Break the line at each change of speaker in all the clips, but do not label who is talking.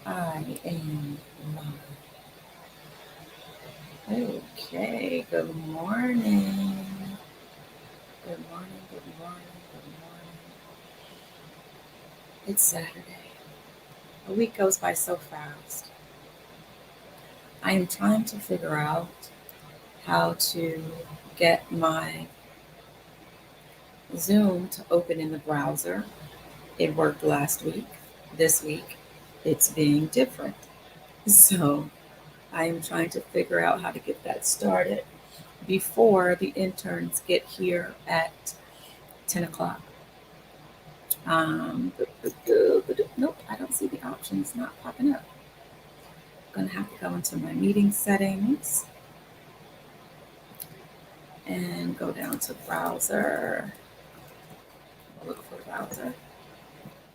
I am live. Okay, good morning. Good morning, good morning, good morning. It's Saturday. A week goes by so fast. I am trying to figure out how to get my Zoom to open in the browser. It worked last week. This week, it's being different. So I am trying to figure out how to get that started before the interns get here at 10 o'clock. Nope, I don't see the options not popping up. I'm going to have to go into my meeting settings and go down to browser. Look for browser.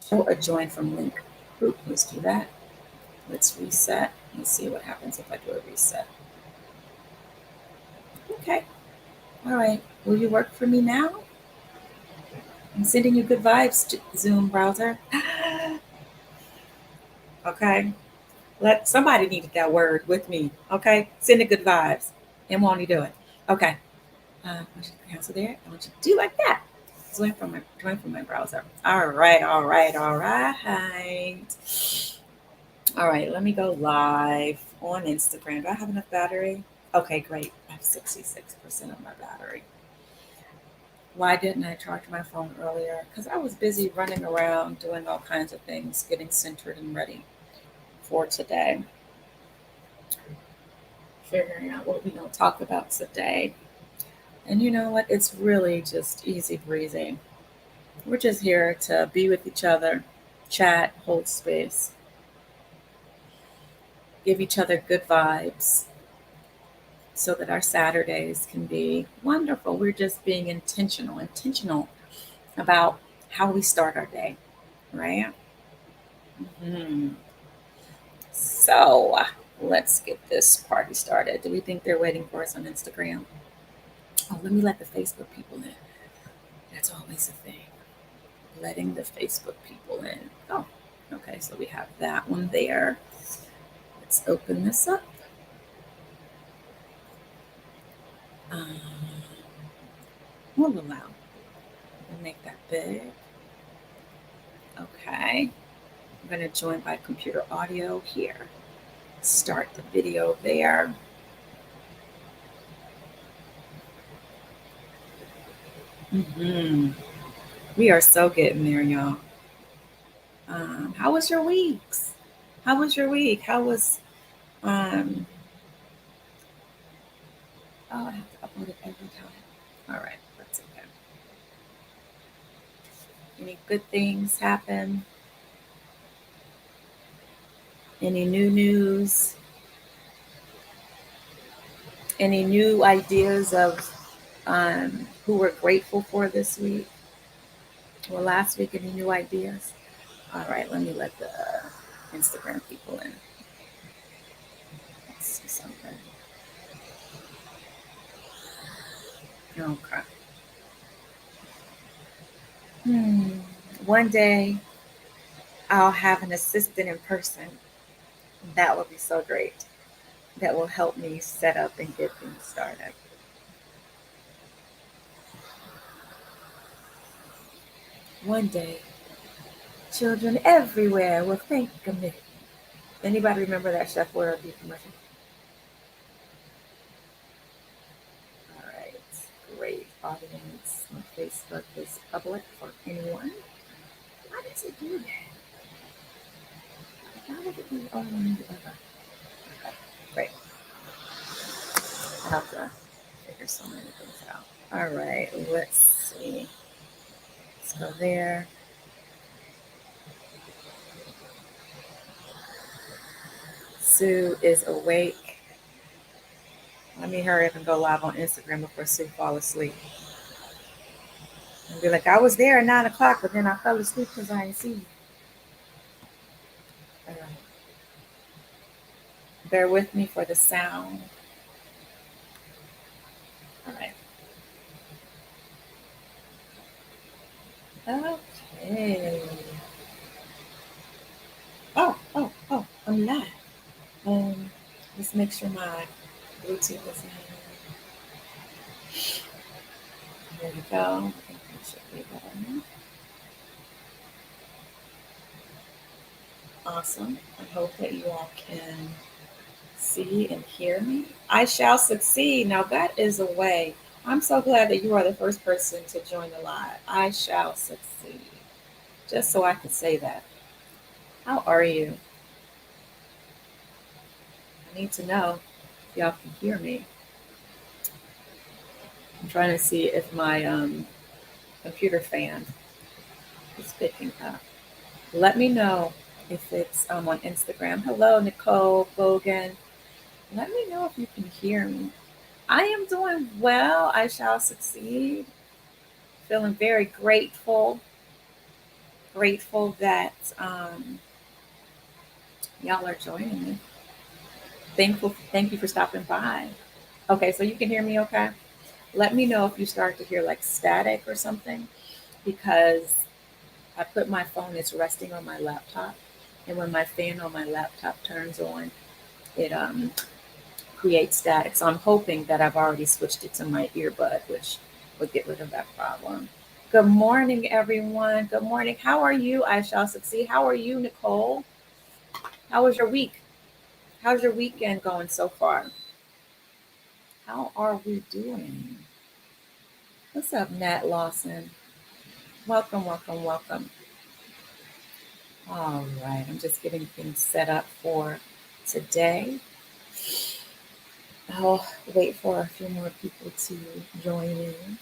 Show a join from link group. Let's do that. Let's reset. Let's see what happens if I do a reset. Okay. All right. Will you work for me now? I'm sending you good vibes, Zoom browser. Okay. Let somebody needed that word with me. Okay. Send the good vibes. And won't you do it? Okay. I want you to cancel there. I want you to do like that. Join from my browser. All right. All right. All right. All right. Let me go live on Instagram. Do I have enough battery? Okay, great. I have 66% of my battery. Why didn't I charge my phone earlier? Because I was busy running around doing all kinds of things, getting centered and ready for today, figuring out what we're going to talk about today. And you know what? It's really just easy breezy. We're just here to be with each other, chat, hold space, give each other good vibes so that our Saturdays can be wonderful. We're just being intentional about how we start our day, right? Mhm. So let's get this party started. Do we think they're waiting for us on Instagram? Oh, let me let the Facebook people in. That's always a thing. Letting the Facebook people in. Oh, okay. So we have that one there. Let's open this up. Um, we'll allow. We'll make that big. Okay. I'm going to join by computer audio here. Start the video there. We are so getting there, y'all. How was your weeks? How was your week? How was um? Oh, I have to upload it every time. All right, that's okay. Any good things happen? Any new news? Any new ideas of who we're grateful for this week? Well, last week, any new ideas? All right, let me let the Instagram people in. Let's see something. Okay. Hmm. One day I'll have an assistant in person. That would be so great. That will help me set up and get things started. One day, children everywhere will think of me. Anybody remember that Chef Worthy commercial? All right, great audience. My Facebook is public for anyone. Why does it do that? Why would it be all on the other? Okay, great. I have to figure so many things out. All right, let's see. Let's go there. Sue is awake. Let me hurry up and go live on Instagram before Sue fall asleep. And be like, I was there at 9 o'clock, but then I fell asleep because I didn't see you. All right. Bear with me for the sound. All right. Okay. Oh, oh, oh. going live. Let's make sure my Bluetooth is in. There we go. I think that should be better. Awesome. I hope that you all can see and hear me. I shall succeed. Now that is a way. I'm so glad that you are the first person to join the live. I shall succeed. Just so I can say that. How are you? I need to know if y'all can hear me. I'm trying to see if my computer fan is picking up. Let me know if it's on Instagram. Hello, Nicole Bogan. Let me know if you can hear me. I am doing well. I shall succeed. Feeling very grateful. Grateful that y'all are joining me. Thank you for stopping by. Okay, so you can hear me okay? Let me know if you start to hear like static or something, because I put my phone, it's resting on my laptop. And when my fan on my laptop turns on, it creates static. So I'm hoping that I've already switched it to my earbud, which would get rid of that problem. Good morning, everyone. Good morning. How are you? I shall succeed. How are you, Nicole? How was your week? How's your weekend going so far? How are we doing? What's up, Nat Lawson? Welcome, welcome, welcome. All right, I'm just getting things set up for today. I'll wait for a few more people to join in.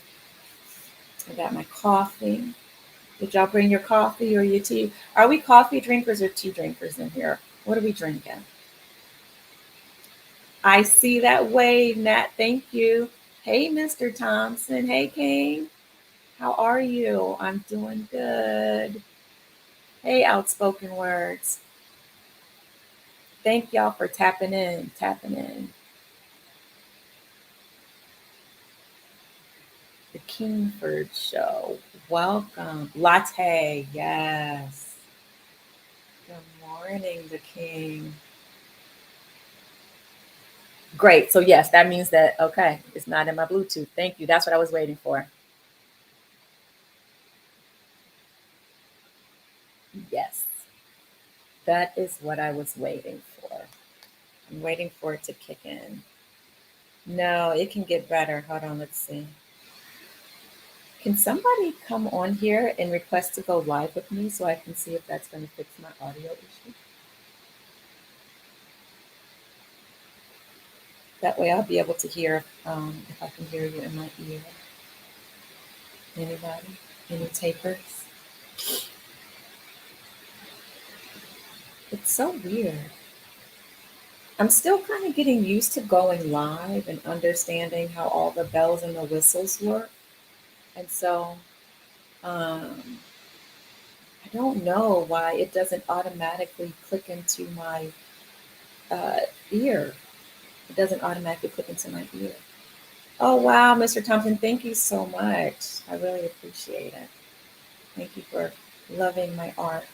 I got my coffee. Did y'all bring your coffee or your tea? Are we coffee drinkers or tea drinkers in here? What are we drinking? I see that wave, Nat. Thank you. Hey, Mr. Thompson. Hey, King. How are you? I'm doing good. Hey, Outspoken Words. Thank y'all for tapping in. The Kingford Show. Welcome. Latte. Yes. Good morning, the King. Great. So yes, that means that, okay, it's not in my Bluetooth. Thank you. That's what I was waiting for. Yes. That is what I was waiting for. I'm waiting for it to kick in. No, it can get better. Hold on, let's see. Can somebody come on here and request to go live with me so I can see if that's going to fix my audio issue? That way I'll be able to hear if I can hear you in my ear. Anybody? Any takers? It's so weird. I'm still kind of getting used to going live and understanding how all the bells and the whistles work. And so I don't know why it doesn't automatically click into my ear. It doesn't automatically click into my ear. Oh, wow, Mr. Thompson, thank you so much. I really appreciate it. Thank you for loving my art.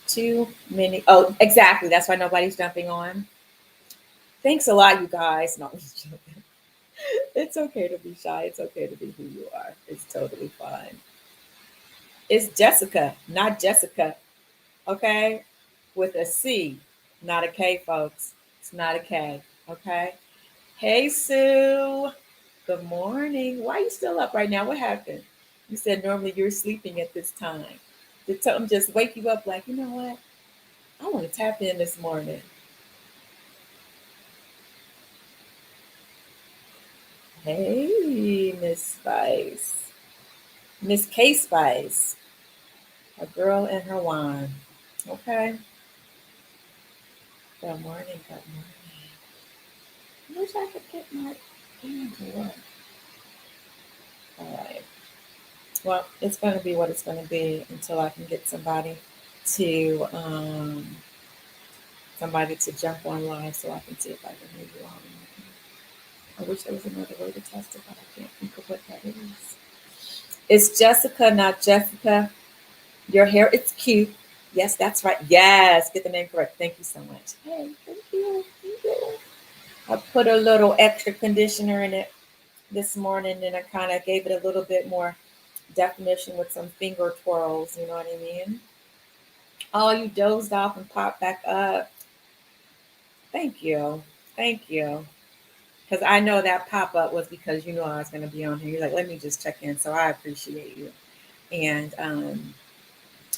Too many. Oh, exactly. That's why nobody's jumping on. Thanks a lot, you guys. No, I'm just joking. It's okay to be shy. It's okay to be who you are. It's totally fine. It's Jessica, not Jessica. Okay? With a C, not a K, folks. It's not a K. Okay? Hey, Sue. Good morning. Why are you still up right now? What happened? You said normally you're sleeping at this time. Did something just wake you up like, you know what? I want to tap in this morning. Hey, Miss Spice. Miss K Spice. A girl and her wine. Okay. Good morning. Good morning. I wish I could get my hand to work. All right. Well, it's going to be what it's going to be until I can get to somebody to jump on live so I can see if I can hear you all. I wish there was another way to test it, but I can't think of what that is. It's Jessica, not Jessica. Your hair, it's cute. Yes, that's right. Yes, get the name correct. Thank you so much. Hey, thank you. Thank you. I put a little extra conditioner in it this morning and I kind of gave it a little bit more definition with some finger twirls. You know what I mean? Oh, you dozed off and popped back up. Thank you. Thank you. Because I know that pop up was because you know I was going to be on here. You're like, let me just check in. So I appreciate you. And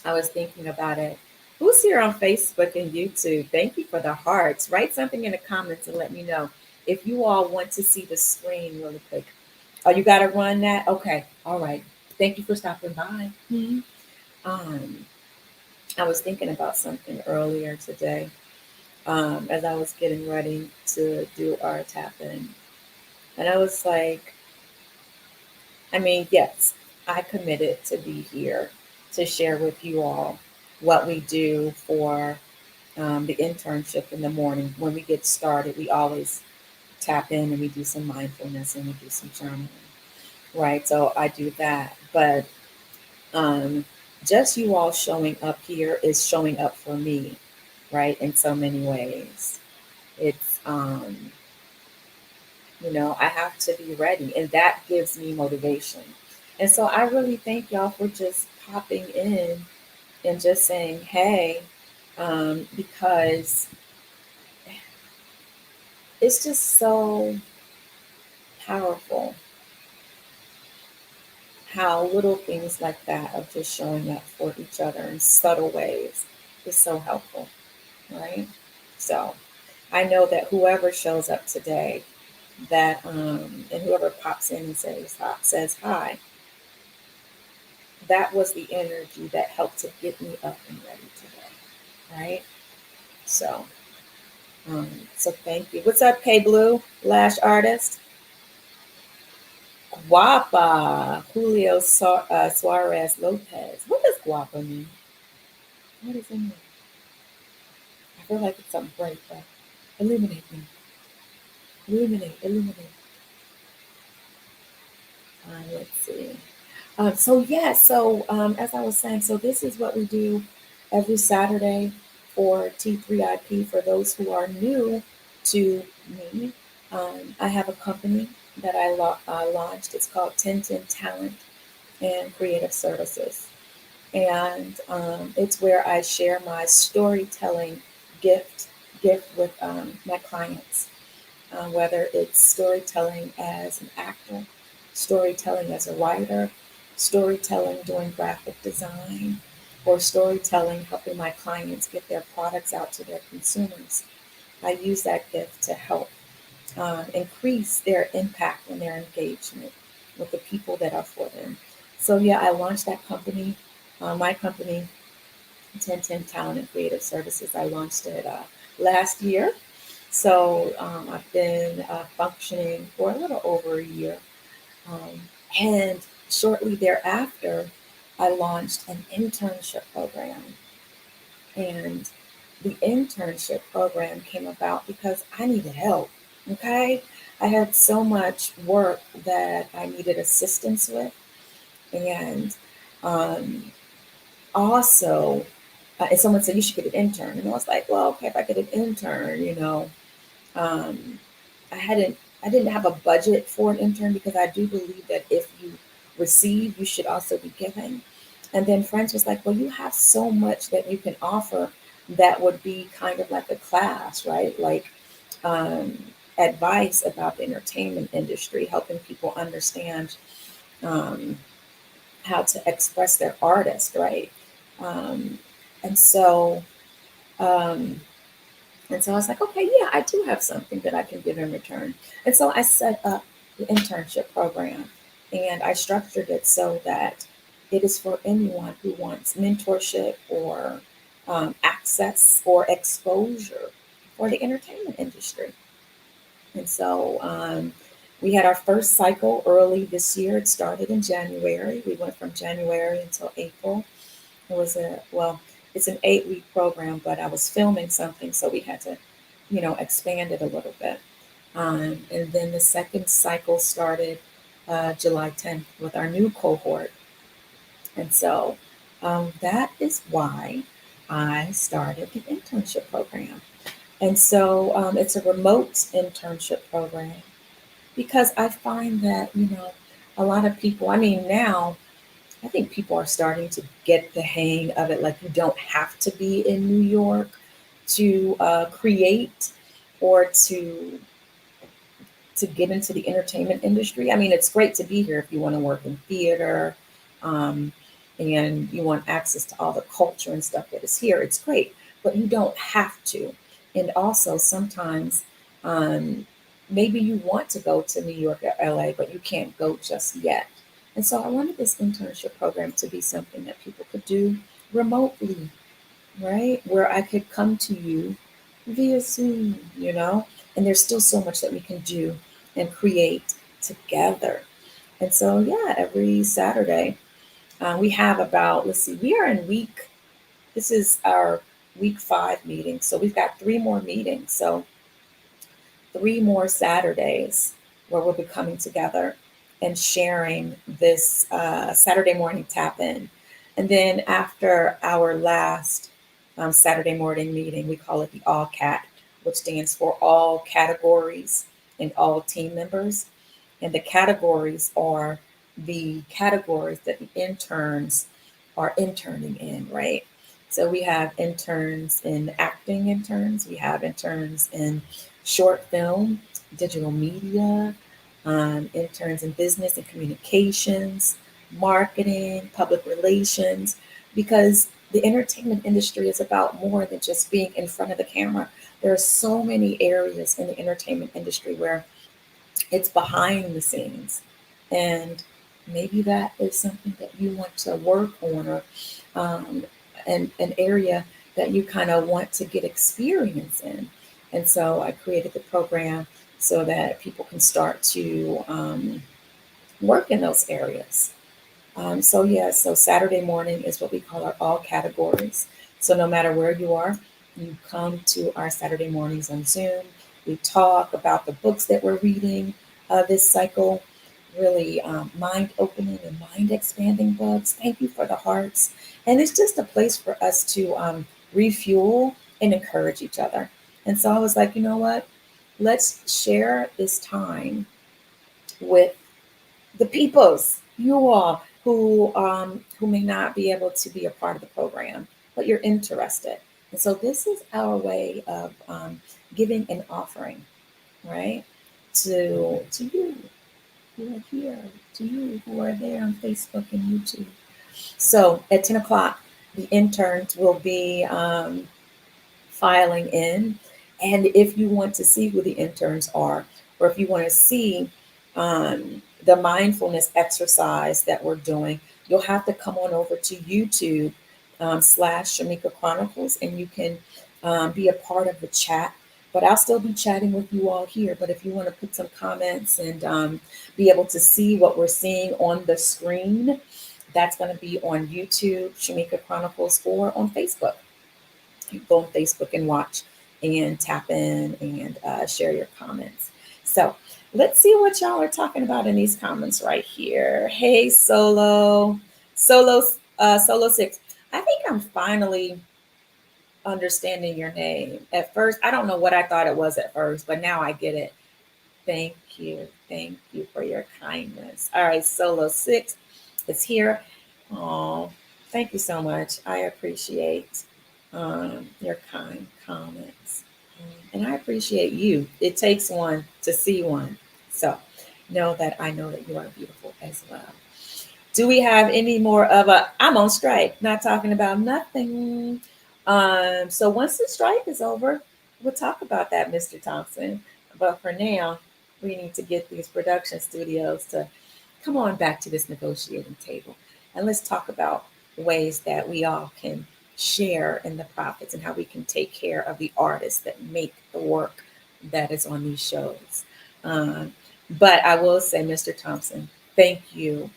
I was thinking about it. Who's here on Facebook and YouTube? Thank you for the hearts. Write something in the comments and let me know if you all want to see the screen really quick. Oh, you got to run that? Okay. All right. Thank you for stopping by. Um, I was thinking about something earlier today as I was getting ready to do our tap in. And I was like, I mean, yes, I committed to be here to share with you all what we do for the internship in the morning. When we get started, we always tap in and we do some mindfulness and we do some journaling, right? So I do that. But um, just you all showing up here is showing up for me, right? In so many ways. It's, I have to be ready, and that gives me motivation. And so I really thank y'all for just popping in and just saying, hey, because it's just so powerful how little things like that of just showing up for each other in subtle ways is so helpful, right? So I know that whoever shows up today, that and whoever pops in and says hi, that was the energy that helped to get me up and ready today, right? So, so thank you. What's up, K Blue, Lash Artist? Guapa, Julio Suarez Lopez. What does guapa mean? What does it mean? I feel like it's something great, but illuminate me. Illuminate. Let's see. As I was saying, so this is what we do every Saturday for T3iP. For those who are new to me, I have a company that I launched. It's called 1010 Talent and Creative Services. And it's where I share my storytelling gift with my clients, whether it's storytelling as an actor, storytelling as a writer, storytelling doing graphic design, or storytelling helping my clients get their products out to their consumers. I use that gift to help increase their impact and their engagement with the people that are for them. So yeah, I launched that company, my company, 1010 Talent and Creative Services. I launched it last year. So I've been functioning for a little over a year. Um, and shortly thereafter, I launched an internship program. And the internship program came about because I needed help. Okay. I had so much work that I needed assistance with. And um, also, and someone said, you should get an intern. And I was like, well, okay, if I get an intern, um, I didn't have a budget for an intern because I do believe that if you receive, you should also be giving. And then friends was like, well, you have so much that you can offer that would be kind of like a class, right? Like um, advice about the entertainment industry, helping people understand um, how to express their artist, right? Um, and so, um, and so I was like, okay, yeah, I do have something that I can give in return. And so I set up the internship program and I structured it so that it is for anyone who wants mentorship or access or exposure for the entertainment industry. And so we had our first cycle early this year. It started in January. We went from January until April. It was it's an 8-week program, but I was filming something, so we had to, expand it a little bit. And then the second cycle started July 10th with our new cohort. And so that is why I started the internship program. And so it's a remote internship program because I find that, a lot of people, I mean, now I think people are starting to get the hang of it. Like, you don't have to be in New York to create or to get into the entertainment industry. I mean, it's great to be here if you want to work in theater, um, and you want access to all the culture and stuff that is here. It's great, but you don't have to. And also, sometimes maybe you want to go to New York or LA, but you can't go just yet. And so I wanted this internship program to be something that people could do remotely, right? Where I could come to you via Zoom, and there's still so much that we can do and create together. And so, yeah, every Saturday, we have about, let's see, we are in this is our week 5 meeting. So we've got 3 more meetings. So 3 more Saturdays where we'll be coming together and sharing this Saturday morning tap in. And then after our last Saturday morning meeting, we call it the All Cat, which stands for all categories and all team members. And the categories are the categories that the interns are interning in, right? So we have interns in acting interns, we have interns in short film, digital media, interns in business and communications, marketing, public relations, because the entertainment industry is about more than just being in front of the camera. There are so many areas in the entertainment industry where it's behind the scenes. And maybe that is something that you want to work on, or and an area that you kind of want to get experience in. And so I created the program so that people can start to work in those areas. So Saturday morning is what we call our all categories. So no matter where you are, you come to our Saturday mornings on Zoom. We talk about the books that we're reading this cycle, really mind opening and mind expanding books. Thank you for the hearts. And it's just a place for us to refuel and encourage each other. And so I was like, you know what? Let's share this time with the peoples, you all who may not be able to be a part of the program, but you're interested. And so this is our way of giving an offering, right, to you who are here, to you who are there on Facebook and YouTube. So at 10 o'clock, the interns will be filing in. And if you want to see who the interns are, or if you want to see the mindfulness exercise that we're doing, you'll have to come on over to YouTube /Shamika Chronicles, and you can be a part of the chat. But I'll still be chatting with you all here. But if you want to put some comments and be able to see what we're seeing on the screen, that's going to be on YouTube, Shamika Chronicles, or on Facebook. You go on Facebook and watch and tap in and share your comments. So let's see what y'all are talking about in these comments right here. Hey, Solo 6. I think I'm finally understanding your name. At first, I don't know what I thought it was at first, but now I get it. Thank you. Thank you for your kindness. All right, Solo 6 is here. Oh, thank you so much. I appreciate your kind comments. And I appreciate you. It takes one to see one. So know that I know that you are beautiful as well. Do we have any more of I'm on strike, not talking about nothing. So once the strike is over, we'll talk about that, Mr. Thompson. But for now, we need to get these production studios to come on back to this negotiating table. And let's talk about ways that we all can share in the profits and how we can take care of the artists that make the work that is on these shows. But I will say, Mr. Thompson, thank you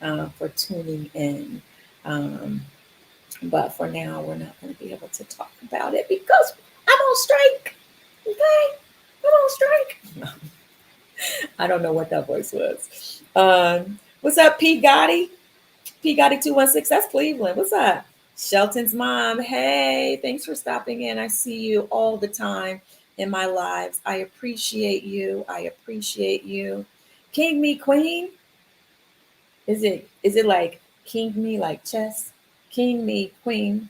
for tuning in. But for now, we're not going to be able to talk about it because I'm on strike. Okay? I'm on strike. I don't know what that voice was. What's up, P. Gotti? P. Gotti 216. That's Cleveland. What's up? Shelton's mom, hey, thanks for stopping in. I see you all the time in my lives. I appreciate you. I appreciate you. King me queen. Is it like king me like chess? King me queen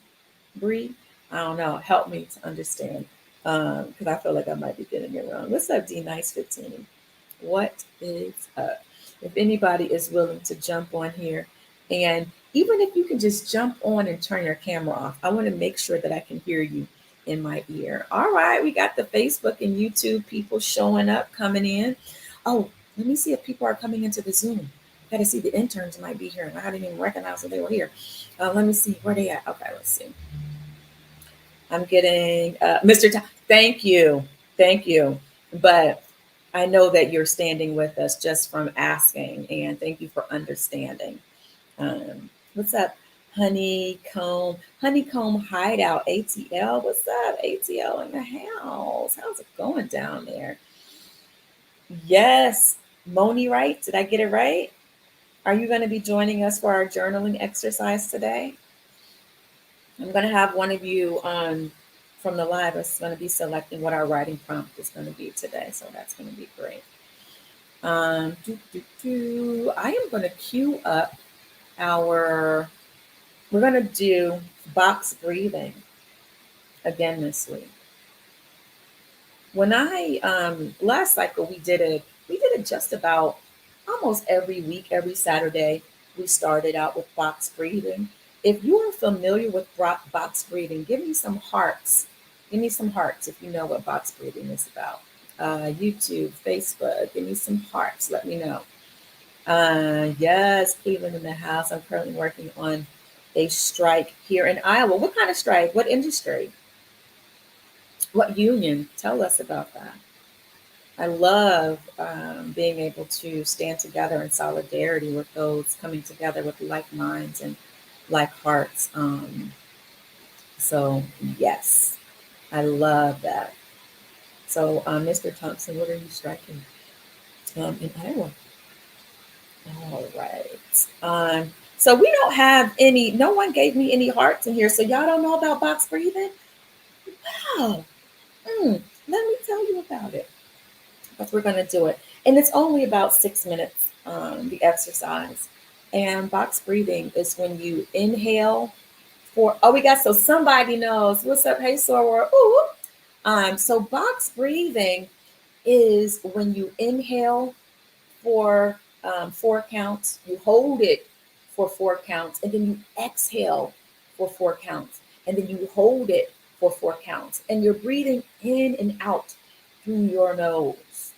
Bree? I don't know. Help me to understand. Because I feel like I might be getting it wrong. What's up, D Nice 15? What is up? If anybody is willing to jump on here, and even if you can just jump on and turn your camera off, I want to make sure that I can hear you in my ear. All right, we got the Facebook and YouTube people showing up, coming in. Oh, let me see if people are coming into the Zoom. Got to see the interns might be here, and I didn't even recognize that they were here. Let me see where they at. Okay, let's see. I'm getting Mr. Thank you, thank you. But I know that you're standing with us just from asking, and thank you for understanding. What's up, Honeycomb Hideout ATL? What's up, ATL in the house? How's it going down there? Yes, Moni, right? Did I get it right? Are you going to be joining us for our journaling exercise today? I'm going to have one of you from the live is going to be selecting what our writing prompt is going to be today. So that's going to be great. I am going to queue up we're going to do box breathing again this week. When last cycle, we did it just about almost every week, every Saturday. We started out with box breathing. If you are familiar with box breathing, give me some hearts. Give me some hearts if you know what box breathing is about. YouTube, Facebook, give me some hearts. Let me know. Yes, Cleveland in the house. I'm currently working on a strike here in Iowa. What kind of strike? What industry? What union? Tell us about that. I love being able to stand together in solidarity with those coming together with like minds and like hearts. So, yes, I love that. So, Mr. Thompson, what are you striking in Iowa? All right. So we don't have no one gave me any hearts in here. So y'all don't know about box breathing? Wow. Let me tell you about it. Because we're going to do it. And it's only about 6 minutes, the exercise. And box breathing is when you inhale so somebody knows. What's up? Hey, Soror. Ooh. So box breathing is when you inhale for 4 counts, you hold it for 4 counts, and then you exhale for 4 counts, and then you hold it for 4 counts, and you're breathing in and out through your nose,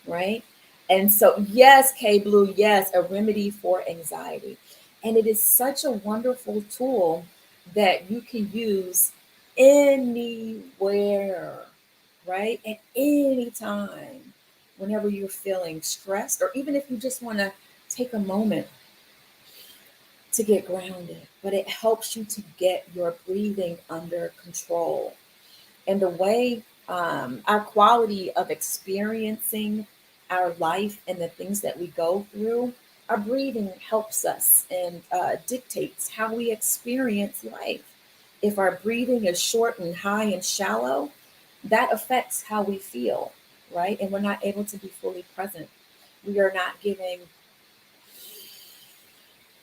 right? And so, yes, K Blue, yes, a remedy for anxiety. And it is such a wonderful tool that you can use anywhere, right? At any time, whenever you're feeling stressed, or even if you just want to take a moment to get grounded. But it helps you to get your breathing under control. And the way our quality of experiencing our life and the things that we go through, our breathing helps us and dictates how we experience life. If our breathing is short and high and shallow, that affects how we feel, right? And we're not able to be fully present. We are not giving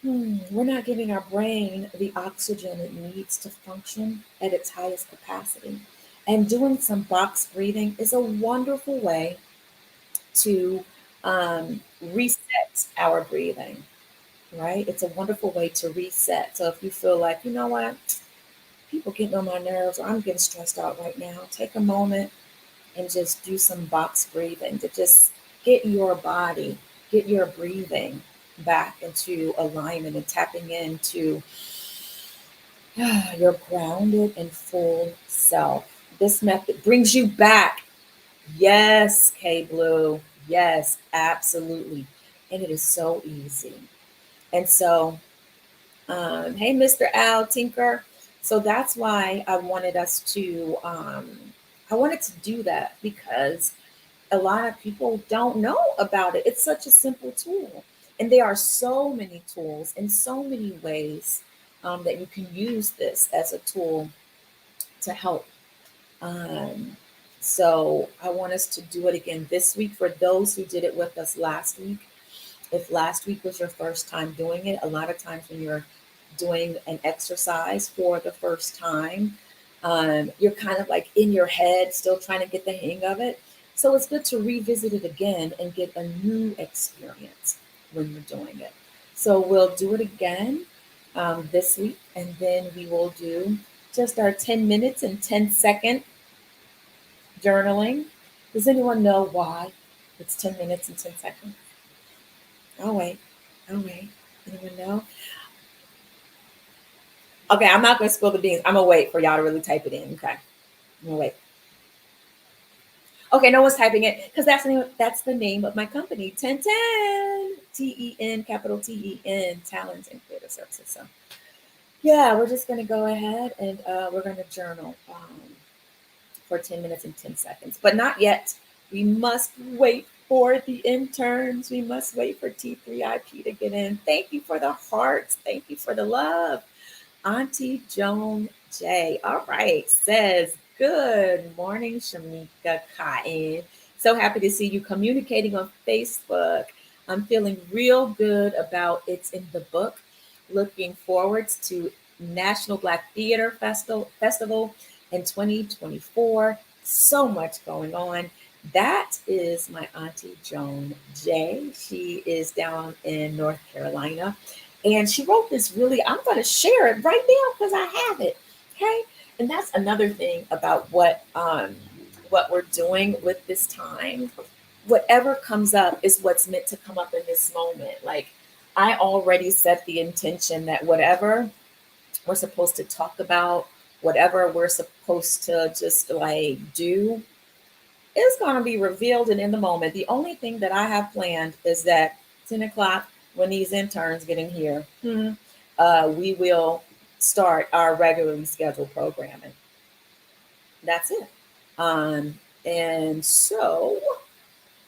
we're not giving our brain the oxygen it needs to function at its highest capacity. And doing some box breathing is a wonderful way to reset our breathing, right? It's a wonderful way to reset. So if you feel like, you know what, people getting on my nerves, or I'm getting stressed out right now, take a moment and just do some box breathing to just get your body, get your breathing back into alignment and tapping into your grounded and full self. This method brings you back. Yes, K Blue. Yes, absolutely. And it is so easy. And so, hey, Mr. Al Tinker. So that's why I wanted I wanted to do that because a lot of people don't know about it. It's such a simple tool. And there are so many tools in so many ways that you can use this as a tool to help. Um, so I want us to do it again this week for those who did it with us last week. If last week was your first time doing it, a lot of times when you're doing an exercise for the first time, you're kind of like in your head, still trying to get the hang of it. So it's good to revisit it again and get a new experience when you're doing it. So we'll do it again this week, and then we will do just our 10 minutes and 10-second journaling. Does anyone know why it's 10 minutes and 10 seconds? I'll wait. I'll wait. Anyone know? Okay, I'm not going to spill the beans. I'm going to wait for y'all to really type it in. Okay. I'm going to wait. Okay, no one's typing it because that's the name of my company, 1010. TEN, capital TEN, Talent and Creative Services. So, yeah, we're just going to go ahead and we're going to journal for 10 minutes and 10 seconds, but not yet. We must wait for the interns. We must wait for T3iP to get in. Thank you for the hearts. Thank you for the love. Auntie Joan J. All right, says, good morning, Shamika Cotton. So happy to see you communicating on Facebook. I'm feeling real good about It's in the Book. Looking forward to National Black Theater Festival in 2024. So much going on. That is my Auntie Joan J. She is down in North Carolina. And she wrote this really, I'm going to share it right now because I have it. Okay. And that's another thing about what we're doing with this time. Whatever comes up is what's meant to come up in this moment. Like I already set the intention that whatever we're supposed to talk about, whatever we're supposed to just like do, is going to be revealed and in the moment. The only thing that I have planned is that 10 o'clock, when these interns get in here, we will start our regularly scheduled programming. That's it. And so,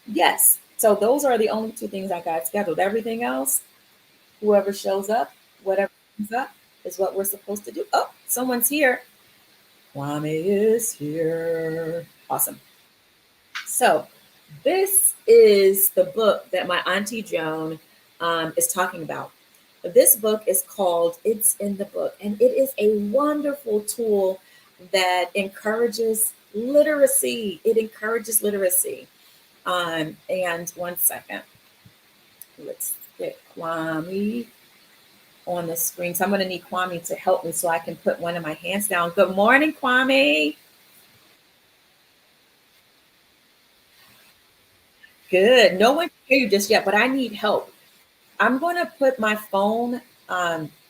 yes. So those are the only two things I got scheduled. Everything else, whoever shows up, whatever comes up, is what we're supposed to do. Oh, someone's here. Kwame is here. Awesome. So, this is the book that my Auntie Joan is talking about. This book is called It's in the Book, and it is a wonderful tool that encourages literacy. It encourages literacy. And one second, let's get Kwame on the screen. So I'm going to need Kwame to help me so I can put one of my hands down. Good morning, Kwame. Good. No one can hear you just yet, but I need help. I'm going to put my phone.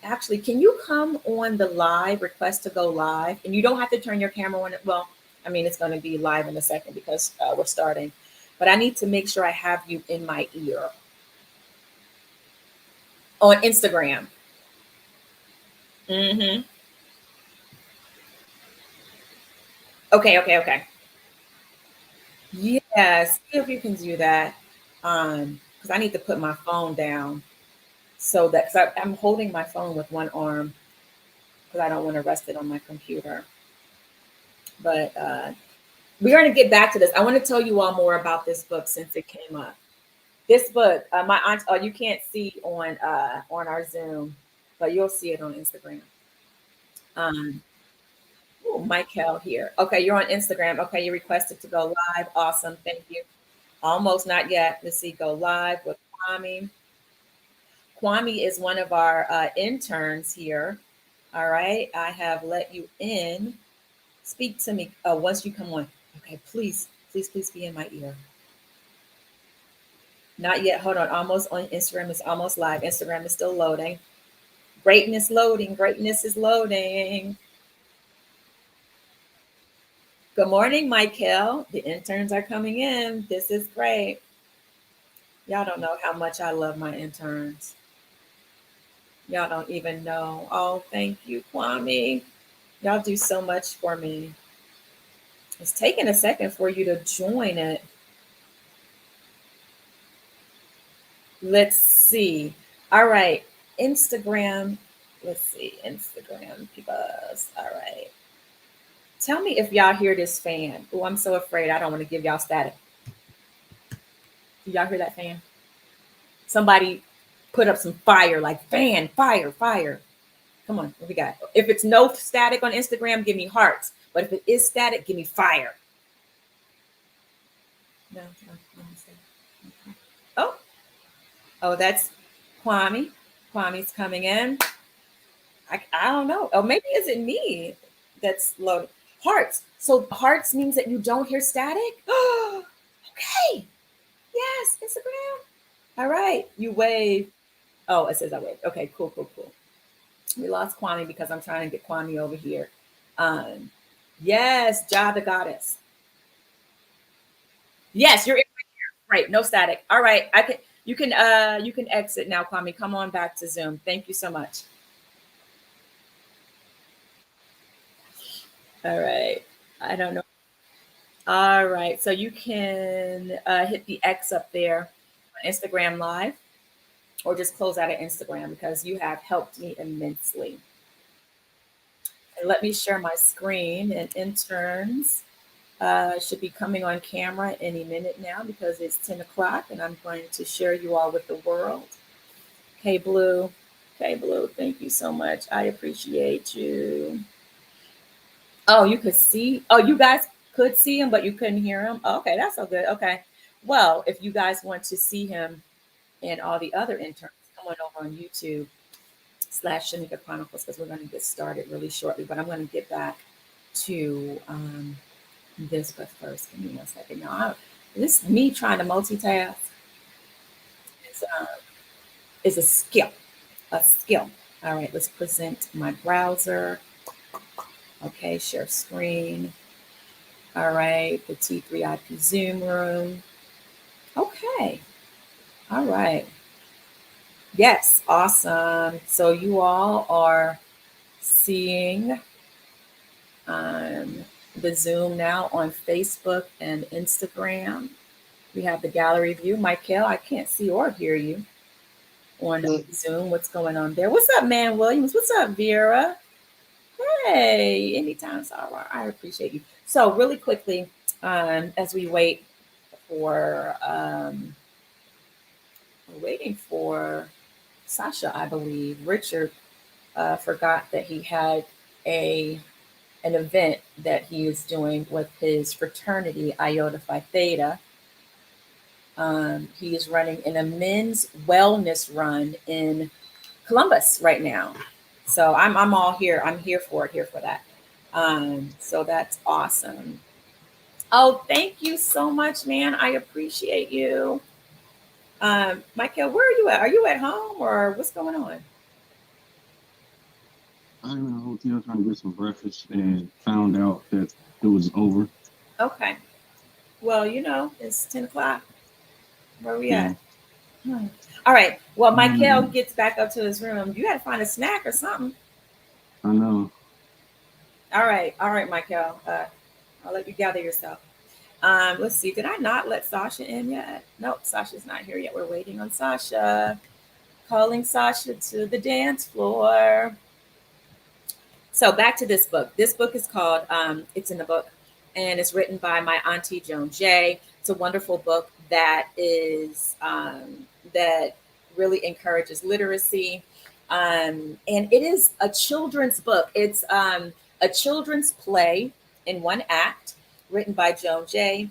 Actually, can you come on the live request to go live? And you don't have to turn your camera on. Well, I mean, it's going to be live in a second because we're starting. But I need to make sure I have you in my ear on Instagram. Mm-hmm. Okay, okay, okay. Yes, see if you can do that. Because I need to put my phone down so that because I'm holding my phone with one arm because I don't want to rest it on my computer. But we're going to get back to this. I want to tell you all more about this book since it came up. This book, my aunt, you can't see on our Zoom, but you'll see it on Instagram. Um, oh, Michael here. Okay, you're on Instagram. Okay, you requested to go live. Awesome, thank you. Almost not yet. Let's see, go live with Kwame. Kwame is one of our interns here. All right, I have let you in. Speak to me once you come on. Okay, please, please, please be in my ear. Not yet. Hold on. Almost on Instagram. It's almost live. Instagram is still loading. Greatness loading. Greatness is loading. Good morning, Michael. The interns are coming in. This is great. Y'all don't know how much I love my interns. Y'all don't even know. Oh, thank you, Kwame. Y'all do so much for me. It's taking a second for you to join it. Let's see. All right. Instagram. Let's see. Instagram people. All right. Tell me if y'all hear this fan. Oh, I'm so afraid. I don't want to give y'all static. Do y'all hear that fan? Somebody put up some fire, like fan, fire, fire. Come on, what we got? If it's no static on Instagram, give me hearts. But if it is static, give me fire. No, no, no static. Okay. Oh, oh, that's Kwame. Kwame's coming in. I don't know. Oh, maybe is it me that's low? Hearts. So hearts means that you don't hear static? Okay. Yes, Instagram. All right. You wave. Oh, it says I wave. Okay, cool, cool, cool. We lost Kwame because I'm trying to get Kwame over here. Um, yes, Ja the goddess. Yes, you're in right here. Right, no static. All right. You can exit now, Kwame. Come on back to Zoom. Thank you so much. All right. I don't know. All right. So you can hit the X up there on Instagram Live or just close out of Instagram because you have helped me immensely. And let me share my screen and interns should be coming on camera any minute now because it's 10 o'clock and I'm going to share you all with the world. Hey, Blue. Hey, Blue. Thank you so much. I appreciate you. Oh, you could see. Oh, you guys could see him, but you couldn't hear him. Oh, okay, that's so good. Okay. Well, if you guys want to see him and all the other interns, come on over on YouTube slash Shamika Chronicles because we're going to get started really shortly. But I'm going to get back to this. But first, give me 1 second. Now, this me trying to multitask is, is a skill. A skill. All right, let's present my browser. Okay, share screen. All right, the T3iP Zoom room. Okay. All right. Yes, awesome. So you all are seeing um, the Zoom now on Facebook and Instagram. We have the gallery view. Michael, I can't see or hear you on Zoom. What's going on there? What's up, Man Williams? What's up, Vera? Hey, anytime, Sarah. I appreciate you. So, really quickly, as we wait for, we're waiting for Sasha, I believe. Richard forgot that he had a an event that he is doing with his fraternity, Iota Phi Theta. He is running in a men's wellness run in Columbus right now. So I'm all here. I'm here for it, here for that. So that's awesome. Oh, thank you so much, man. I appreciate you. Michael, where are you at? Are you at home or what's going on?
I'm in a hotel trying to get some breakfast and found out that it was over.
Okay. Well, it's 10 o'clock. Where are we
Yeah,
at? All right. Well, Michael
mm,
gets back up to his room. You got to find a snack or something.
I know.
All right. All right, Michael. I'll let you gather yourself. Let's see. Did I not let Sasha in yet? Nope. Sasha's not here yet. We're waiting on Sasha. Calling Sasha to the dance floor. So back to this book. This book is called It's in the Book, and it's written by my auntie Joan Jay. It's a wonderful book that really encourages literacy, and it is a children's book. It's a children's play in one act, written by Joan Jay,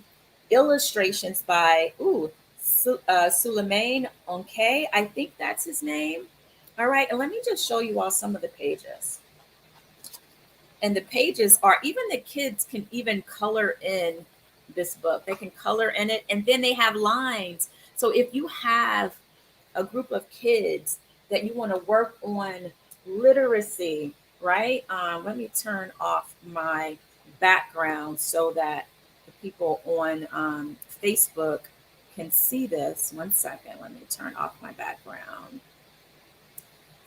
illustrations by Suleiman Onke. I think that's his name. All right, and let me just show you all some of the pages, and the pages are, even the kids can even color in this book. They can color in it, and then they have lines. So if you have a group of kids that you want to work on literacy, right? Let me turn off my background so that the people on Facebook can see this. 1 second, let me turn off my background.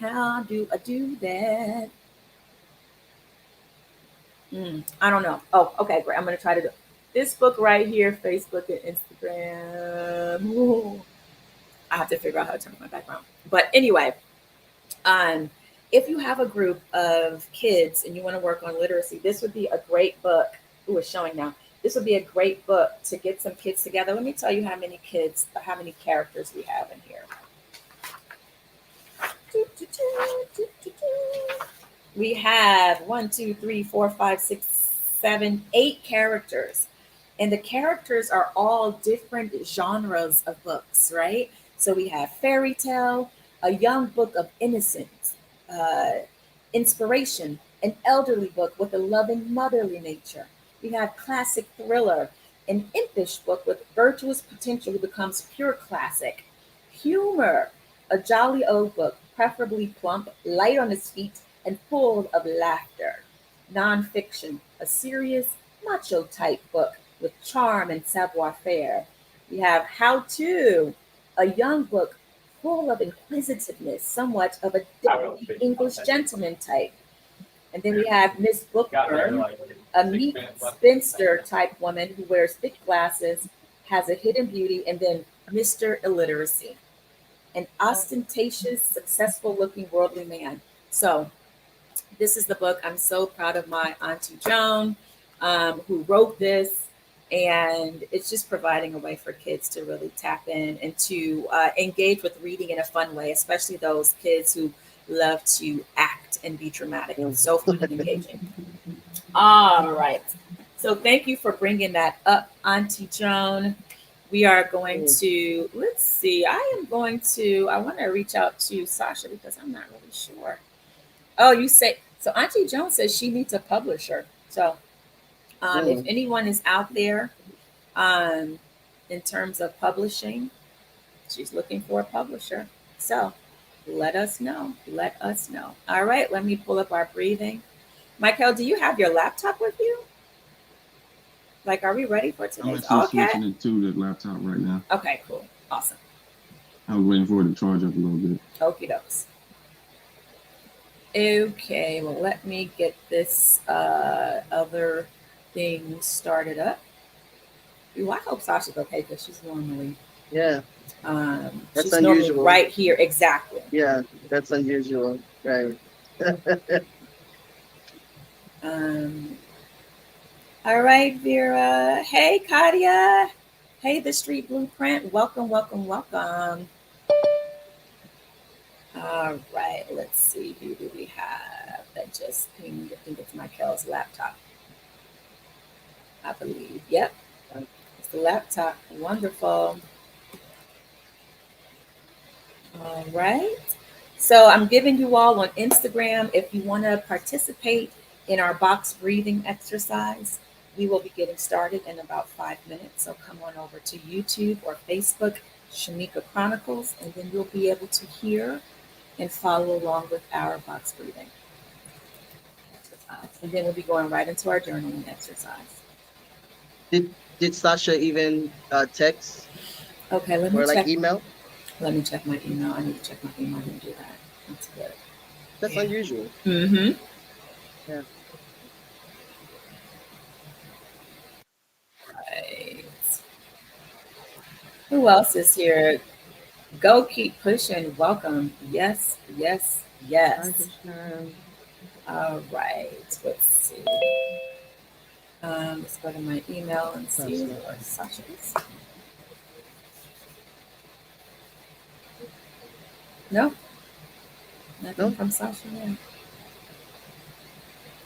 How do I do that? I don't know. Oh, okay, great. I'm going to try to do this book right here, Facebook and Instagram. Ooh, I have to figure out how to turn off my background. But anyway, um, if you have a group of kids and you want to work on literacy, this would be a great book. Ooh, it's showing now. This would be a great book to get some kids together. Let me tell you how many kids, how many characters we have in here. We have 1, 2, 3, 4, 5, 6, 7, 8 characters. And the characters are all different genres of books, right? So we have fairy tale, a young book of innocence, uh, inspiration, an elderly book with a loving motherly nature. We have classic thriller, an impish book with virtuous potential who becomes pure classic. Humor, a jolly old book, preferably plump, light on its feet, and full of laughter. Nonfiction, a serious, macho type book with charm and savoir faire. We have How To, a young book full of inquisitiveness, somewhat of a deadly English gentleman type. And then we have Miss Bookburn, a meek spinster type woman who wears thick glasses, has a hidden beauty, and then Mr. Illiteracy, an ostentatious, successful looking worldly man. So this is the book. I'm so proud of my Auntie Joan, who wrote this. And it's just providing a way for kids to really tap in and to engage with reading in a fun way, especially those kids who love to act and be dramatic. It's so fun and engaging. All right. So thank you for bringing that up, Auntie Joan. We are going to, let's see, I want to reach out to Sasha because I'm not really sure. Oh, you say, so Auntie Joan says she needs a publisher. So if anyone is out there um, in terms of publishing, she's looking for a publisher. So let us know. Let us know. All right, let me pull up our breathing. Michael, do you have your laptop with you? Like, are we ready for
I'm
today's
actually switching it to the laptop right now.
Okay, cool. Awesome.
I was waiting for it to charge up a little bit.
Okie dokes. Okay, well, let me get this other thing started up. Ooh, I hope Sasha's okay because she's normally
that's
she's
unusual.
normally right here. Exactly.
Yeah, that's unusual. Right.
All right, Vera. Hey, Katia. Hey, the Street Blueprint. Welcome, welcome, welcome. All right, let's see. Who do we have that just pinged? I think it's Michael's laptop. I believe. Yep. It's the laptop. Wonderful. All right. So I'm giving you all on Instagram, if you want to participate in our box breathing exercise, we will be getting started in about 5 minutes. So come on over to YouTube or Facebook, Shamika Chronicles, and then you'll be able to hear and follow along with our box breathing exercise. And then we'll be going right into our journaling exercise.
Did Sasha even text?
Okay, let me
or
check.
Like email?
Let me check my email. I need to check my email. I didn't do that. That's good.
That's unusual.
Mm-hmm.
Yeah.
Right. Who else is here? Go keep pushing. Welcome. Yes, yes, yes. All right. Let's see. Let's go to my email and see where Sasha is. No, nothing from Sasha yet.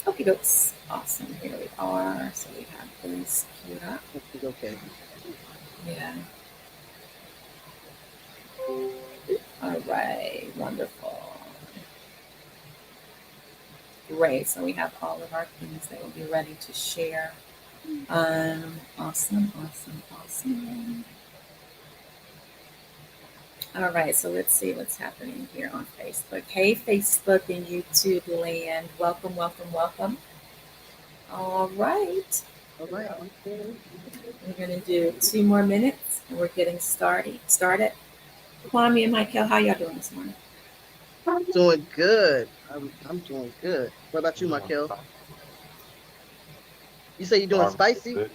Okie dokes. Awesome. Here we are. So we have this queued up.
Okay.
Yeah. All right. Wonderful. Great. So we have all of our things that will be ready to share. Awesome. All right, so let's see what's happening here on Facebook. Hey, Facebook and YouTube land. Welcome, welcome, welcome. All right. We're going to do 2 more minutes and we're getting started. Kwame and Michael, how y'all doing this morning?
I'm doing good. I'm doing good. What about you, Michael? You say you're doing spicy?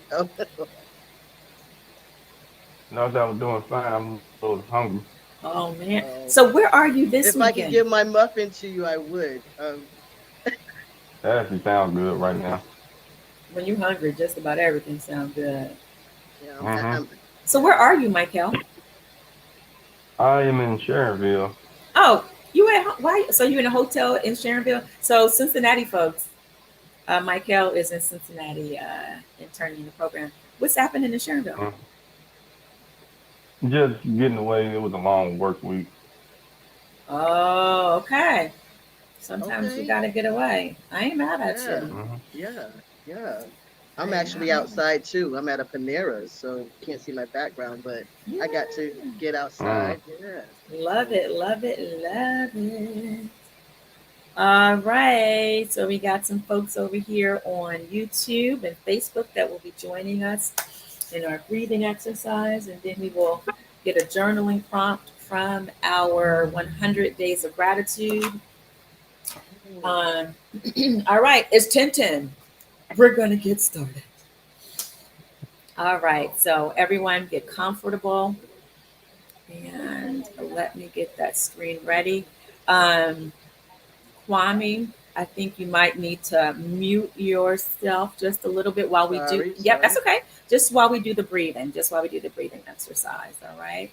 No, I'm doing fine. I'm a little hungry.
Oh man.
Oh,
So where are you this
if I could
weekend?
give my muffin to you, I would.
That actually sounds good right now.
When you're hungry, just about everything sounds good.
Yeah,
Mm-hmm.
So where are you, Michael?
I am in Sharonville.
Oh, you at why? So you in a hotel in Sharonville? So Cincinnati folks, Michael is in Cincinnati, interning in the program. What's happening in Sharonville?
Mm. Just getting away. It was a long work week.
Oh, okay. Sometimes you
okay.
gotta get away. I ain't mad at
Yeah,
you.
Mm-hmm.
yeah, yeah.
I
I'm
am not
actually
mad at
outside too. I'm at a Panera, so you can't see my background, but
you.
I got to
Yeah.
get
Mm.
outside. Yeah.
Love
So
it, love it, love it. All right. So we got some folks over here on YouTube and Facebook that will be joining us in our breathing exercise. And then we will get a journaling prompt from our 100 days of gratitude.
mm,
Um, all right. It's 10:10. We're going to get started. All right. So everyone get comfortable and let me get that screen ready. Um, Kwame, I think you might need to mute yourself just a little bit while we do.
sorry,
Yep, that's
sorry.
okay. Just while we do the breathing, just while we do the breathing exercise. All right.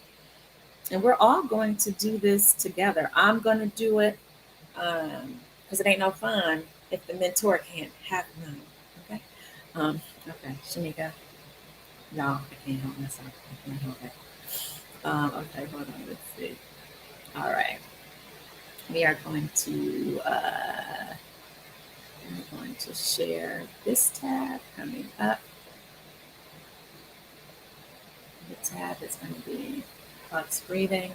And we're all going to do this together. I'm going to do it because it ain't no fun if the mentor can't have none. Okay. Okay, Shamika. No, I can't help myself. I can't help it. Okay, hold on. Let's see. All right. We are going to. I'm going to share this tab coming up. The tab is going to be box breathing.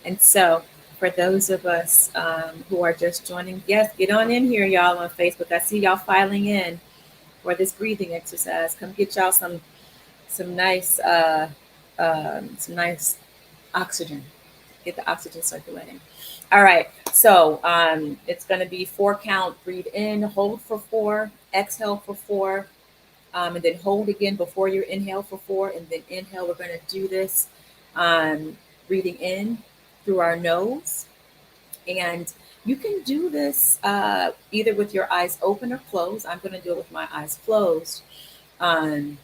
And so, for those of us who are just joining, yes, get on in here, y'all, on Facebook. I see y'all filing in for this breathing exercise. Come get y'all some nice some nice oxygen. Get the oxygen circulating. All right. So it's going to be 4 count. Breathe in, hold for 4, exhale for 4, and then hold again before your inhale for 4, and then inhale. We're going to do this breathing in through our nose. And you can do this either with your eyes open or closed. I'm going to do it with my eyes closed. Um,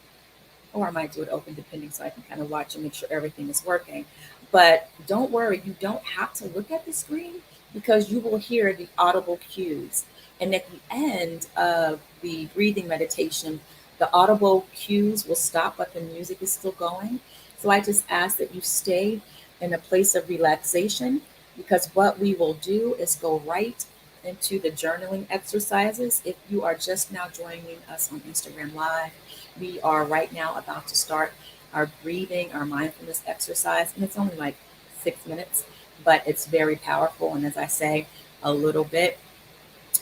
or I might do it open depending so I can kind of watch and make sure everything is working. But don't worry, you don't have to look at the screen because you will hear the audible cues. And at the end of the breathing meditation, the audible cues will stop, but the music is still going. So I just ask that you stay in a place of relaxation because what we will do is go right into the journaling exercises. If you are just now joining us on Instagram Live, we are right now about to start our breathing, our mindfulness exercise, and it's only like 6 minutes, but it's very powerful. And as I say, a little bit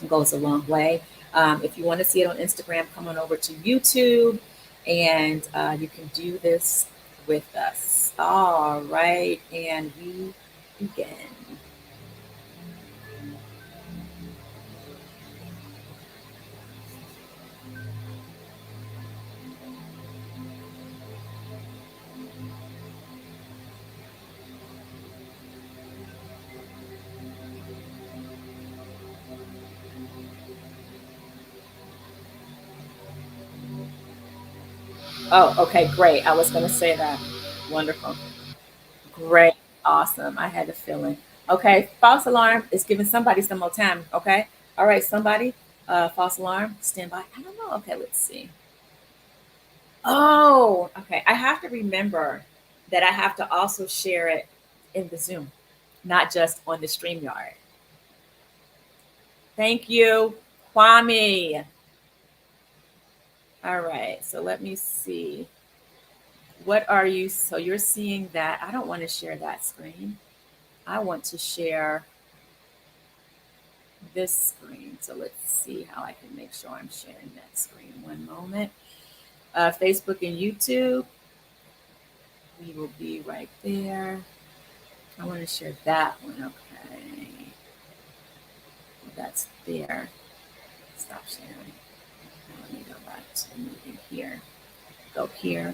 goes a long way. If you want to see it on Instagram, come on over to YouTube and you can do this with us. All right, and we begin. Oh, okay, great. I was going to say that. Wonderful. Great. Awesome. I had a feeling. Okay, false alarm is giving somebody some more time. Okay. All right, somebody. False alarm. Stand by. I don't know. Okay, let's see. Oh, okay. I have to remember that I have to also share it in the Zoom, not just on the StreamYard. Thank you, Kwame. All right. So let me see. What are you? So you're seeing that. I don't want to share that screen. I want to share this screen. So let's see how I can make sure I'm sharing that screen. One moment. Facebook and YouTube, we will be right there. I want to share that one. Okay. Well, that's there. Stop sharing. Now let me go back to moving here. Go here.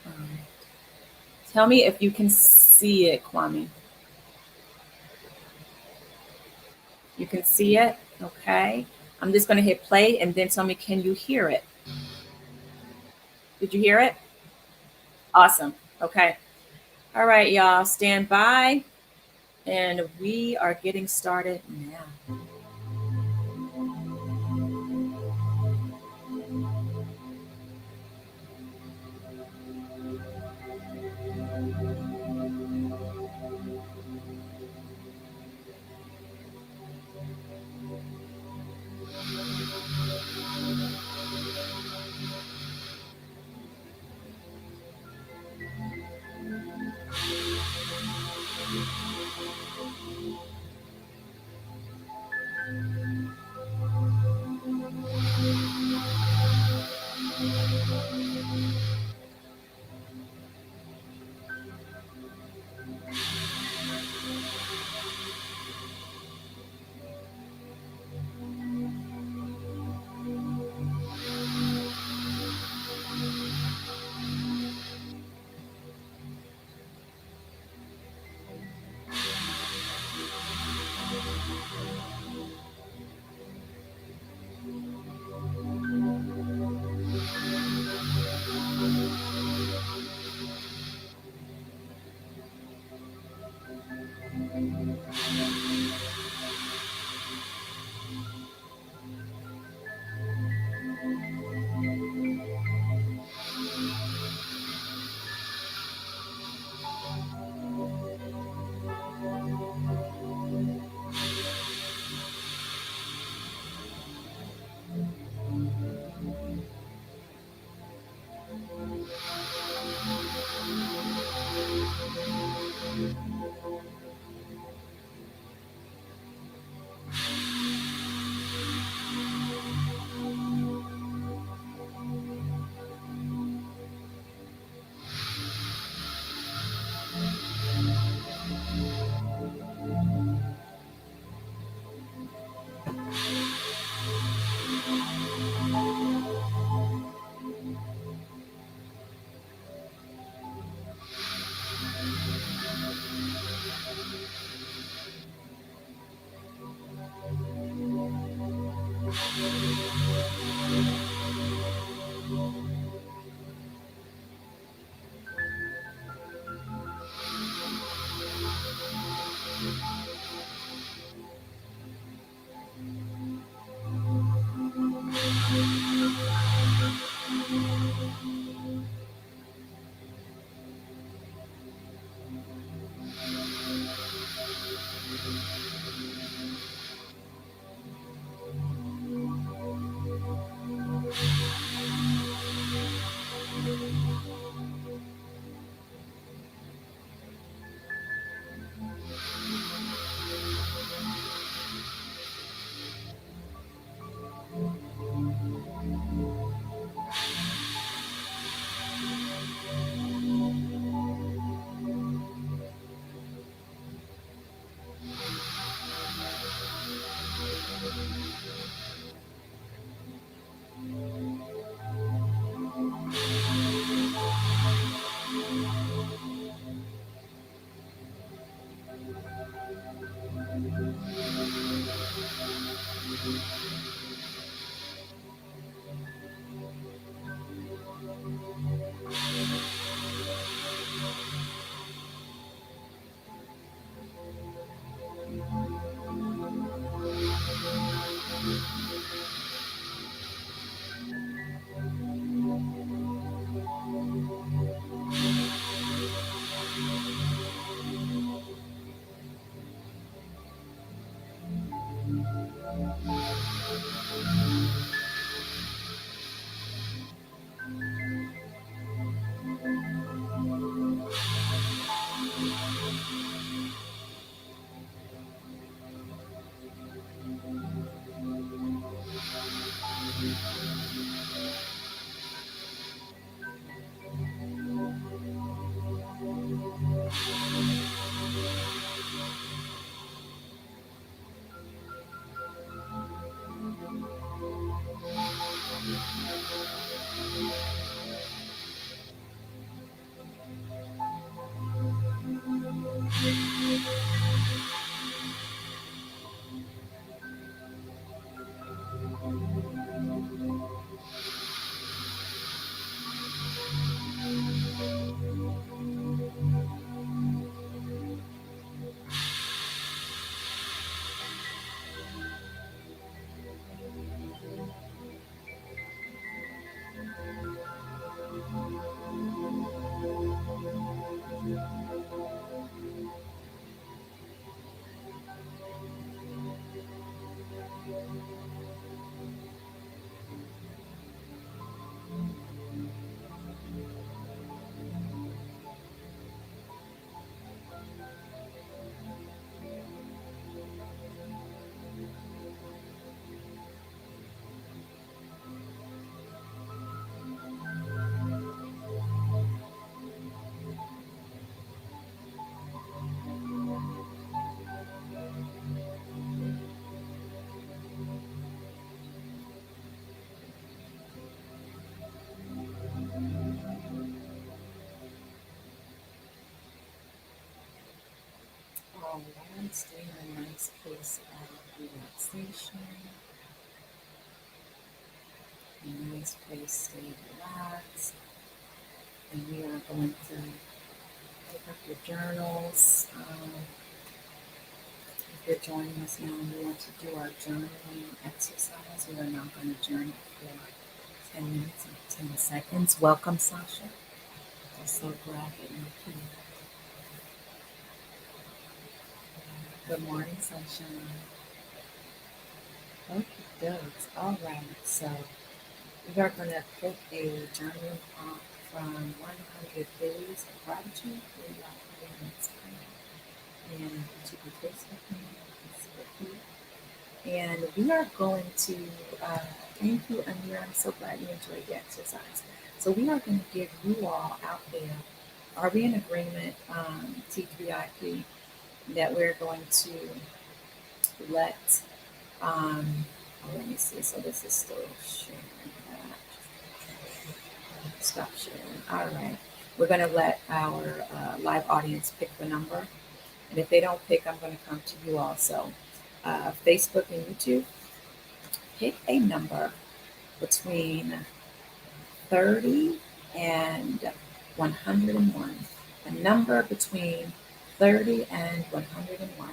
All right. Tell me if you can see it, Kwame. You can see it? Okay. I'm just going to hit play and then tell me, can you hear it? Did you hear it? Awesome. Okay. All right, y'all, stand by. And we are getting started now. stay in a nice place of relaxation. A nice place, stay relaxed. And we are going to pick up your journals. If you're joining us now and we want to do our journaling exercise, we are now going to journal for 10 minutes and 10 seconds. Welcome, Sasha. I'm so glad that you're here. Good morning, sunshine. Okay, good. All right. So we are going to pick a journaling prompt from 100 Days of Gratitude. We are putting on Instagram and you can Facebook me, Facebook you. And we are going to, thank you, Amir. I'm so glad you enjoyed the exercise. So we are going to give you all out there, are we in agreement, T3iP, that we're going to let, let me see, so this is still sharing that. Stop sharing. All right. We're going to let our live audience pick the number. And if they don't pick, I'm going to come to you also. Facebook and YouTube, pick a number between 30 and 101. A number between 30 and 101.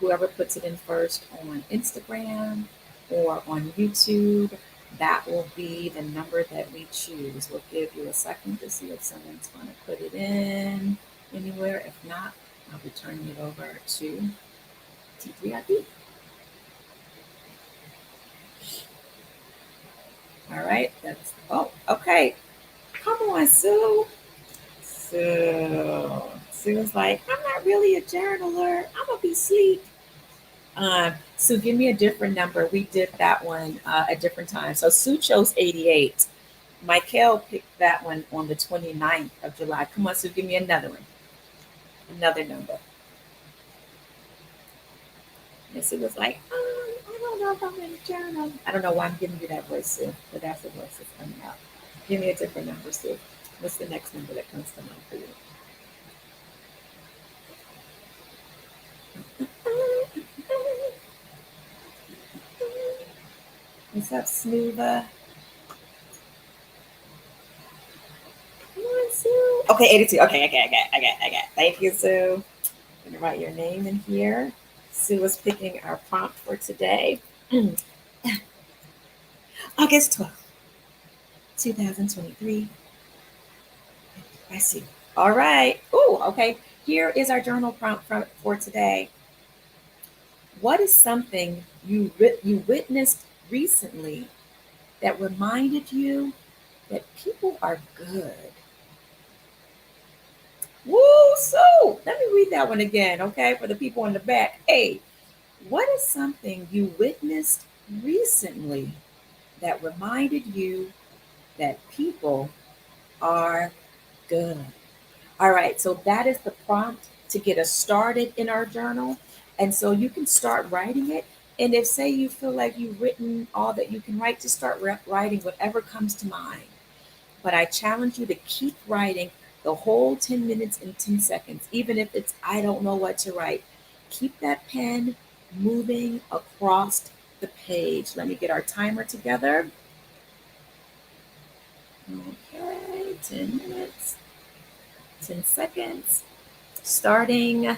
Whoever puts it in first on Instagram or on YouTube, that will be the number that we choose. We'll give you a second to see if someone's going to put it in anywhere. If not, I'll be turning it over to T3iP. All right, that's, oh, okay. Come on, Sue. Sue's like, I'm not really a journaler. I'm going to be asleep. Sue, give me a different number. We did that one a different time. So Sue chose 88. Michael picked that one on the 29th of July. Come on, Sue, give me another one. Another number. And Sue was like, I don't know if I'm in a journal. I don't know why I'm giving you that voice, Sue, but that's the voice that's coming out. Give me a different number, Sue. What's the next number that comes to mind for you? What's up, Snoova? Come on, Sue. Okay, 82. Okay, I got. Thank you, Sue. I'm gonna write your name in here. Sue was picking our prompt for today. August 12th, 2023. I see. All right. Oh, okay. Here is our journal prompt for today. What is something you witnessed recently that reminded you that people are good? Woo, so let me read that one again, okay, for the people in the back. Hey, what is something you witnessed recently that reminded you that people are good? All right, so that is the prompt to get us started in our journal. And so you can start writing it. And if, say, you feel like you've written all that you can write, just start writing whatever comes to mind. But I challenge you to keep writing the whole 10 minutes and 10 seconds, even if it's, I don't know what to write. Keep that pen moving across the page. Let me get our timer together. Okay, 10 minutes, 10 seconds, starting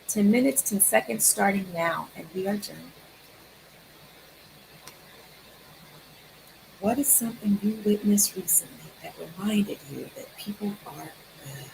10 minutes, 10 seconds, starting now. And we are journaling. What is something you witnessed recently that reminded you that people are good?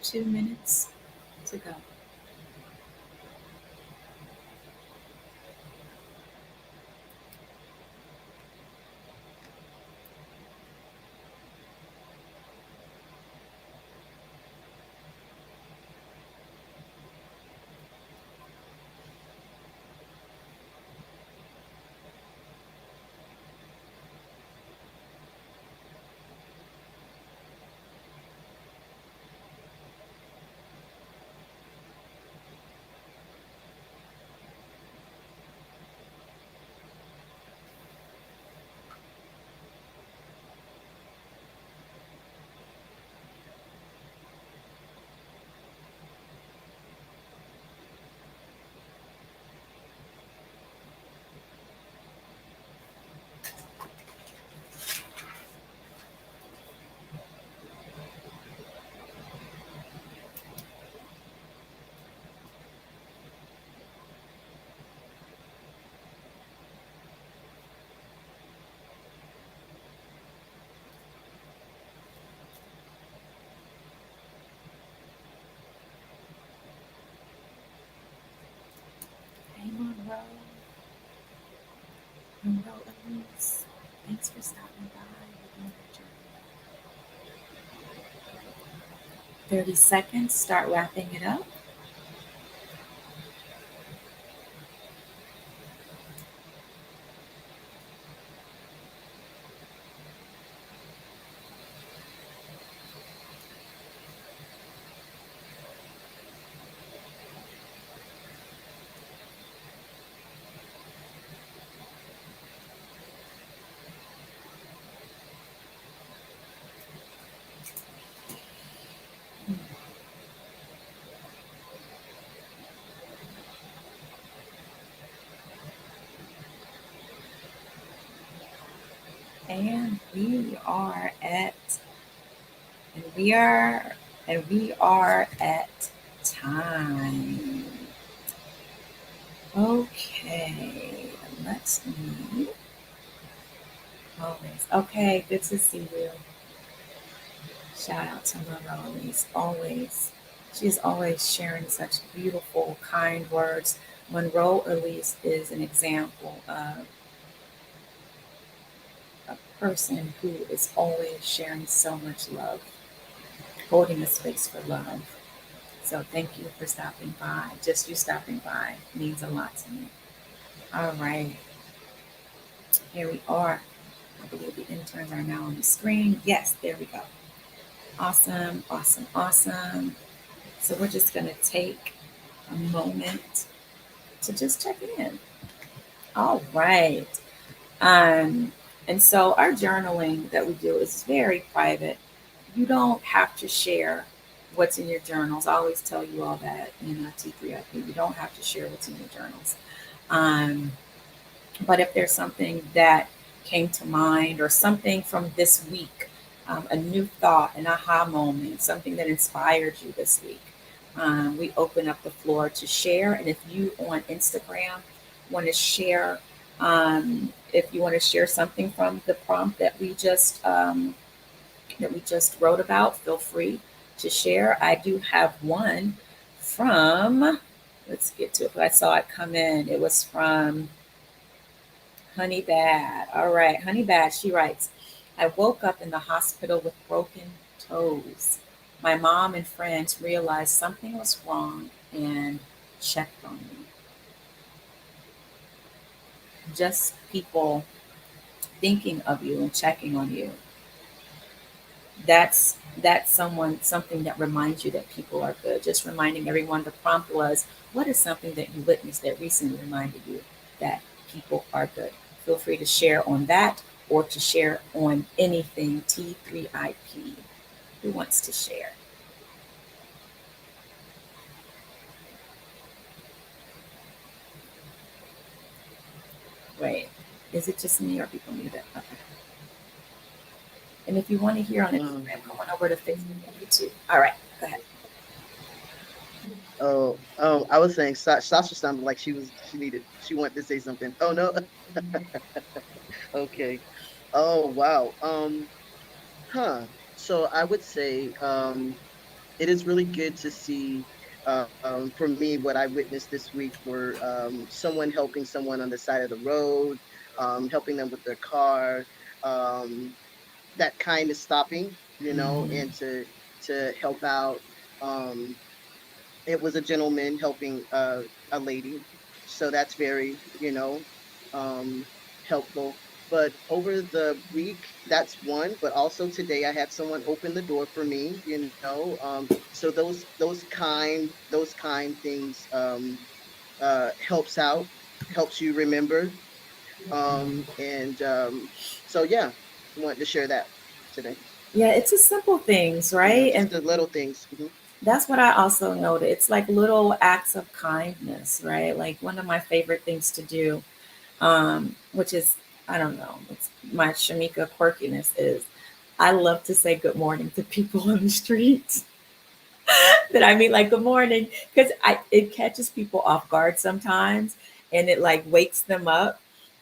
2 minutes to go. Hey, Monroe. Monroe Elise. Thanks for stopping by. We're doing your journey. 30 seconds. Start wrapping it up. And and we are, we are at time. Okay, let's meet. Always. Okay, good to see you. Shout out to Monroe Elise. Always. She's always sharing such beautiful, kind words. Monroe Elise is an example of a person who is always sharing so much love, holding a space for love. So thank you for stopping by. Just you stopping by means a lot to me. All right, here we are. I believe the interns are now on the screen. Yes, there we go. Awesome, awesome, awesome. So we're just going to take a moment to just check in. All right. Um, and so our journaling that we do is very private. You don't have to share what's in your journals. I always tell you all that in T3iP. You don't have to share what's in your journals. Um, but if there's something that came to mind or something from this week, a new thought, an aha moment, something that inspired you this week, we open up the floor to share. And if you on Instagram want to share, if you want to share something from the prompt that we just wrote about, feel free to share. I do have one from, let's get to it. I saw it come in. It was from Honey Bad. All right, Honey Bad, she writes, I woke up in the hospital with broken toes. My mom and friends realized something was wrong and checked on me. Just people thinking of you and checking on you. That's something that reminds you that people are good. Just reminding everyone, the prompt was, what is something that you witnessed that recently reminded you that people are good? Feel free to share on that or to share on anything T3iP. Who wants to share? Wait, is it just me or people need it? Okay. And if you want to hear on Instagram, come on over to Facebook and YouTube. All right, go ahead.
I was saying Sasha sounded like she wanted to say something. Oh no. Okay. Oh wow. Huh. So I would say it is really good to see. For me, what I witnessed this week were someone helping someone on the side of the road, helping them with their car, um, that kind of stopping,
Mhm.
and to help out. Um, it was a gentleman helping a lady, so that's very, um, helpful. But over the week, that's one. But also today, I had someone open the door for me. So those kind things helps out, helps you remember. And so yeah, I wanted to share that today.
Yeah, it's the simple things,
Yeah,
right?
just
And
the little things.
that's what I also noted. It's like little acts of kindness, right? Like one of my favorite things to do, which is, I don't know, it's my Shamika quirkiness is I love to say good morning to people on the street. That I mean, like good morning, because I it catches people off guard sometimes, and it like wakes them up.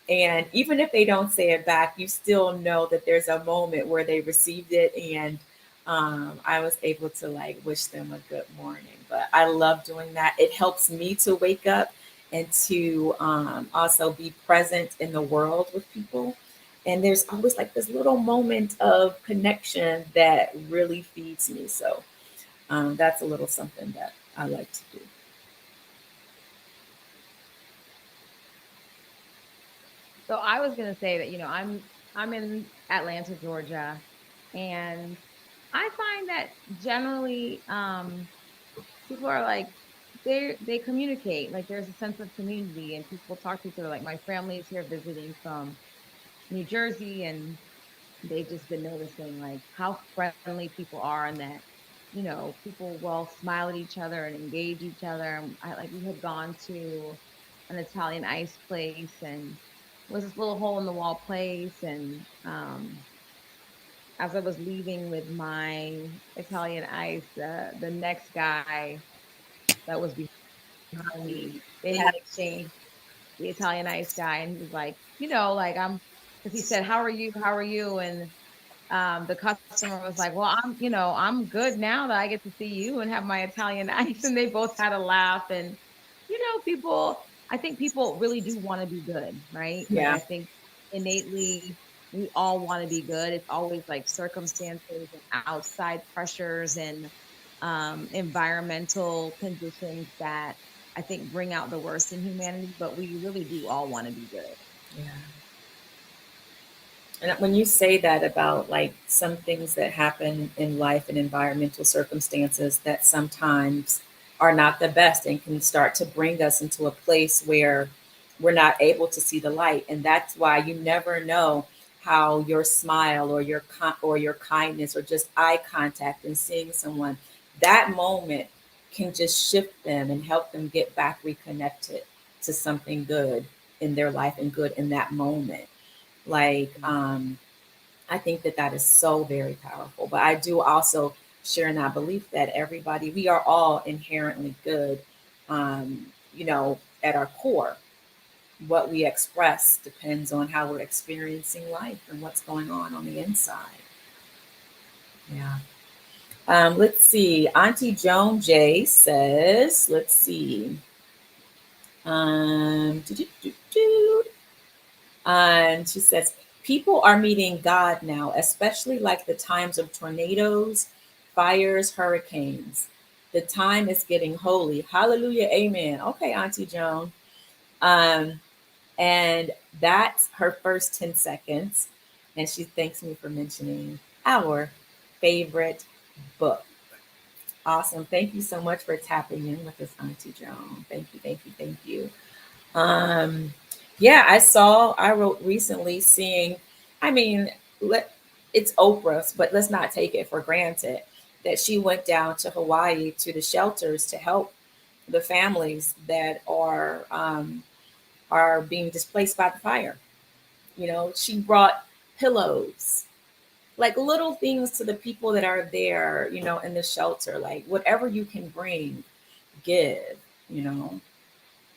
And even if they don't say it back, you still know that there's a moment where they received it, and I was able to like wish them a good morning. But I love doing that. It helps me to wake up and to also be present in the world with people. And there's always like this little moment of connection that really feeds me. So that's a little something that I like to do.
So I was gonna say that, I'm in Atlanta, Georgia, and I find that generally people are like they communicate. Like there's a sense of community and people talk to each other. Like my family is here visiting from New Jersey, and they've just been noticing like how friendly people are, and that people will smile at each other and engage each other. And we had gone to an Italian ice place, and it was this little hole in the wall place. And as I was leaving with my Italian ice, the next guy that was behind me, they had exchanged the Italian ice guy, and he was like, like because he said, "How are you? How are you?" And the customer was like, "Well, I'm good now that I get to see you and have my Italian ice." And they both had a laugh. And people, I think people really do want to be good, right? Like
Yeah.
I think innately we all want to be good. It's always like circumstances and outside pressures and environmental conditions that I think bring out the worst in humanity, but we really do all want to be good.
Yeah. And when you say that about like some things that happen in life and environmental circumstances that sometimes are not the best and can start to bring us into a place where we're not able to see the light. And that's why you never know how your smile or or your kindness or just eye contact and seeing someone, that moment can just shift them and help them get back reconnected to something good in their life and good in that moment. Like, I think that that is so very powerful. But I do also share in that belief that everybody, we are all inherently good, at our core. What we express depends on how we're experiencing life and what's going on the inside. Yeah. Let's see. Auntie Joan J says, let's see. Do-do-do-do. And she says, people are meeting God now, especially like the times of tornadoes, fires, hurricanes. The time is getting holy. Hallelujah. Amen. Okay, Auntie Joan. Um, and that's her first 10 seconds. And she thanks me for mentioning our favorite book. Awesome. Thank you so much for tapping in with us, Auntie Joan. Thank you, thank you, thank you. Um, yeah, I wrote recently seeing, I mean, it's Oprah's, but let's not take it for granted that she went down to Hawaii to the shelters to help the families that are being displaced by the fire. She brought pillows, like little things to the people that are there, in the shelter, like whatever you can bring, give, you know.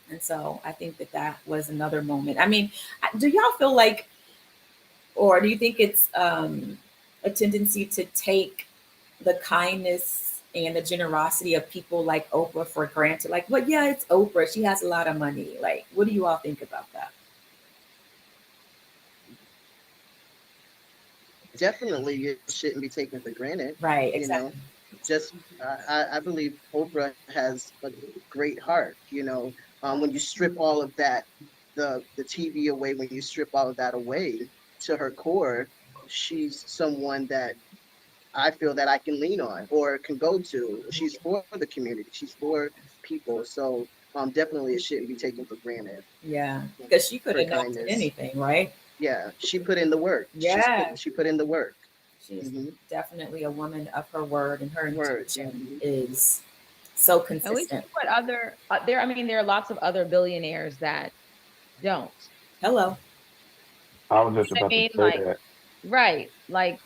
And so I think that that was another moment. I mean, do y'all feel like, or do you think it's a tendency to take the kindness and the generosity of people like Oprah for granted. Like, well, yeah, it's Oprah. She has a lot of money. Like, what do you all think about that?
Definitely, it shouldn't be taken for granted.
Right,
You know,
exactly.
just I believe Oprah has a great heart. You know, when you strip all of that, the TV away, when you strip all of that away to her core, she's someone that I feel that I can lean on or can go to. She's for the community. She's for people. So definitely it shouldn't be taken for granted.
Yeah, because she could
Her
have not did
kindness.
anything, right?
Yeah, she put in the work.
Yeah,
She put in the work.
she is
Hmm.
definitely a woman of her word, and her
Word.
intention
Hmm.
is so
And we see
consistent.
what other there. I mean, there are lots of other billionaires that don't.
Hello.
I was just
I
about to
mean,
say
like,
that.
right, like,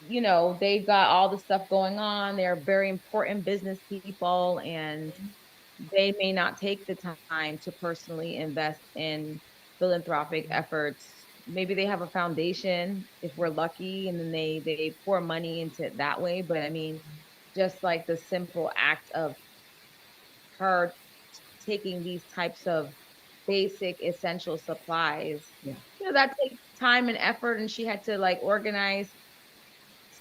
they've got all the stuff going on. They're very important business people, and they may not take the time to personally invest in philanthropic efforts. Maybe they have a foundation if we're lucky, and then they pour money into it that way. But I mean, just like the simple act of her taking these types of basic essential supplies,
Yeah.
that takes time and effort, and she had to like organize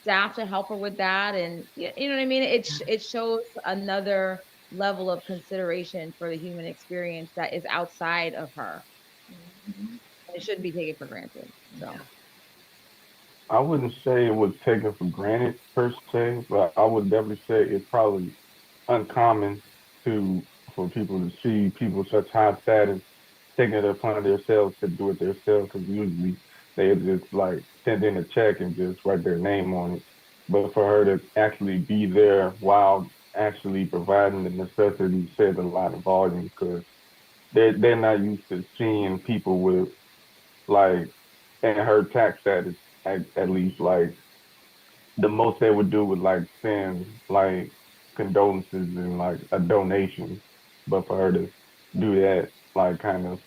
staff to help her with that. And you know what I mean? It shows another level of consideration for the human experience that is outside of her.
Mhm.
It shouldn't be taken for granted.
Yeah.
So
I wouldn't say it was taken for granted per se, but I would definitely say it's probably uncommon to for people to see people such high status taking it upon themselves to do it themselves, because usually they just like send in a check and just write their name on it. But for her to actually be there while actually providing the necessities says a lot of volume, because they're not used to seeing people with like in her tax status at least like the most they would do would like send like condolences and like a donation, but for her to do that like kind of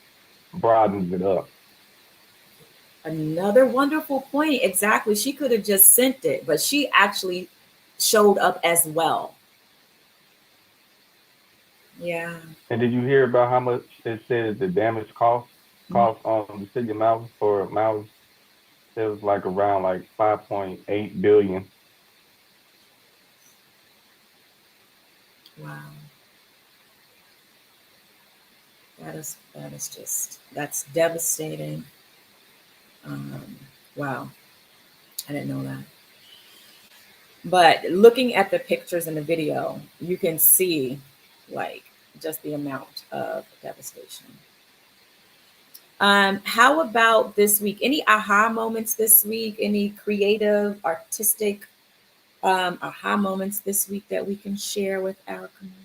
broadens it up.
Another wonderful point. Exactly. She could have just sent it, but she actually showed up as well. Yeah.
And did you hear about how much it says the damage cost on the city of Maui for Maui? It was like around like 5.8 billion.
Wow. That is just that's devastating. Um, wow. I didn't know that. But looking at the pictures in the video, you can see like just the amount of devastation. How about this week? Any aha moments this week? Any creative, artistic aha moments this week that we can share with our community?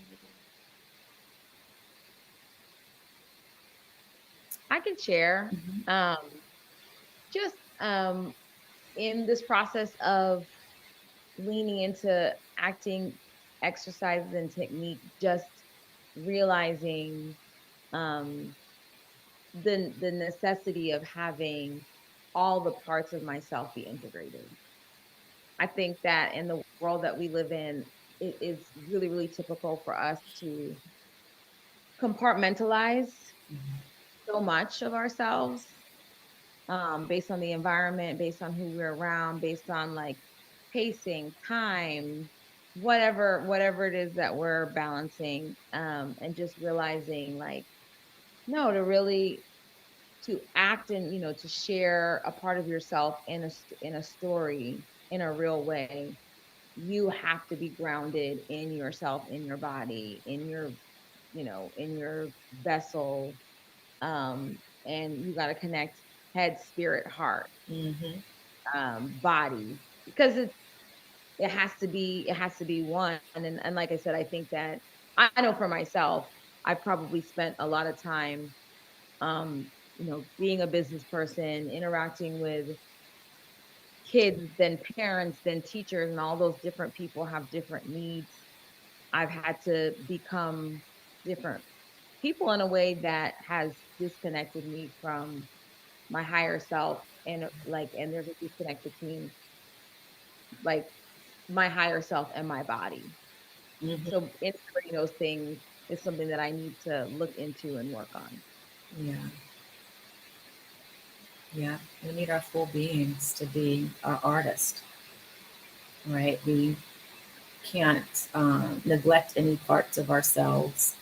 I can share
Mhm.
um, just in this process of leaning into acting exercises and technique, just realizing um, the necessity of having all the parts of myself be integrated. I think that in the world that we live in, it is really, really typical for us to compartmentalize so much of ourselves, based on the environment, based on who we're around, based on like pacing, time, whatever it is that we're balancing, and just realizing like, no, to really to act and to share a part of yourself in a story in a real way, you have to be grounded in yourself, in your body, in your in your vessel, um and you got to connect head, spirit, heart,
Mhm.
body, because it has to be one. And like I said, I think that I know for myself, I probably spent a lot of time, um, being a business person, interacting with kids, then parents, then teachers, and all those different people have different needs. I've had to become different people in a way that has disconnected me from my higher self. And and there's a disconnect between like my higher self and my body.
Mhm.
So integrating those things is something that I need to look into and work on.
Yeah. Yeah. We need our full beings to be our artist, right? We can't neglect any parts of ourselves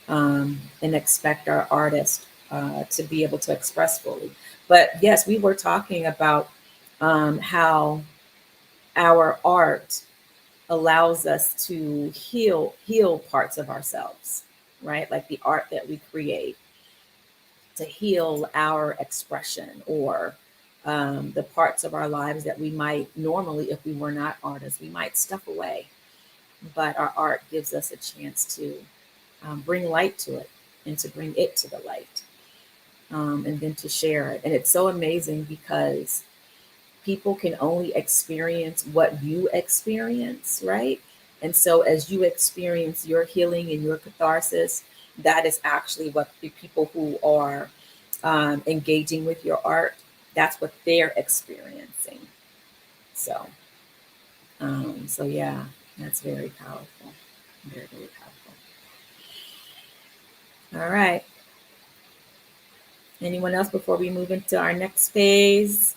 and expect our artist to be able to express fully. But yes, we were talking about how our art allows us to heal parts of ourselves, right? Like the art that we create to heal our expression or the parts of our lives that we might normally, if we were not artists, we might stuff away. But our art gives us a chance to bring light to it and to bring it to the light and then to share it. And it's so amazing because people can only experience what you experience, right? And so as you experience your healing and your catharsis, that is actually what the people who are engaging with your art, that's what they're experiencing. So, so yeah, that's very powerful. Very, very powerful. All right. Anyone else before we move into our next phase?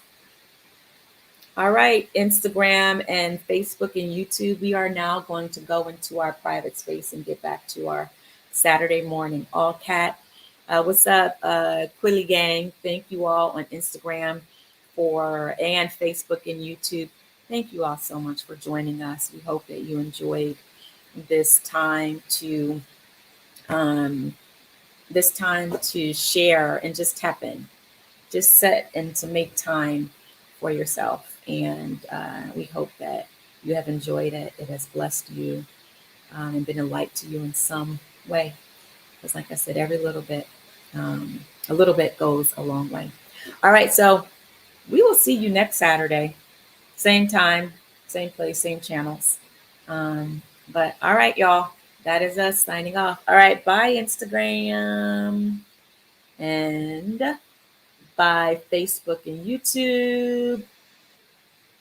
All right, Instagram and Facebook and YouTube, we are now going to go into our private space and get back to our Saturday morning. All cat. What's up, Quilly Gang? Thank you all on Instagram and Facebook and YouTube. Thank you all so much for joining us. We hope that you enjoyed this time to um, share and just tap in, just set and to make time for yourself. And we hope that you have enjoyed it. It has blessed you and been a light to you in some way. Because, like I said, a little bit goes a long way. All right, so we will see you next Saturday, same time, same place, same channels. But all right, y'all, that is us signing off. All right, bye, Instagram, and bye, Facebook and YouTube.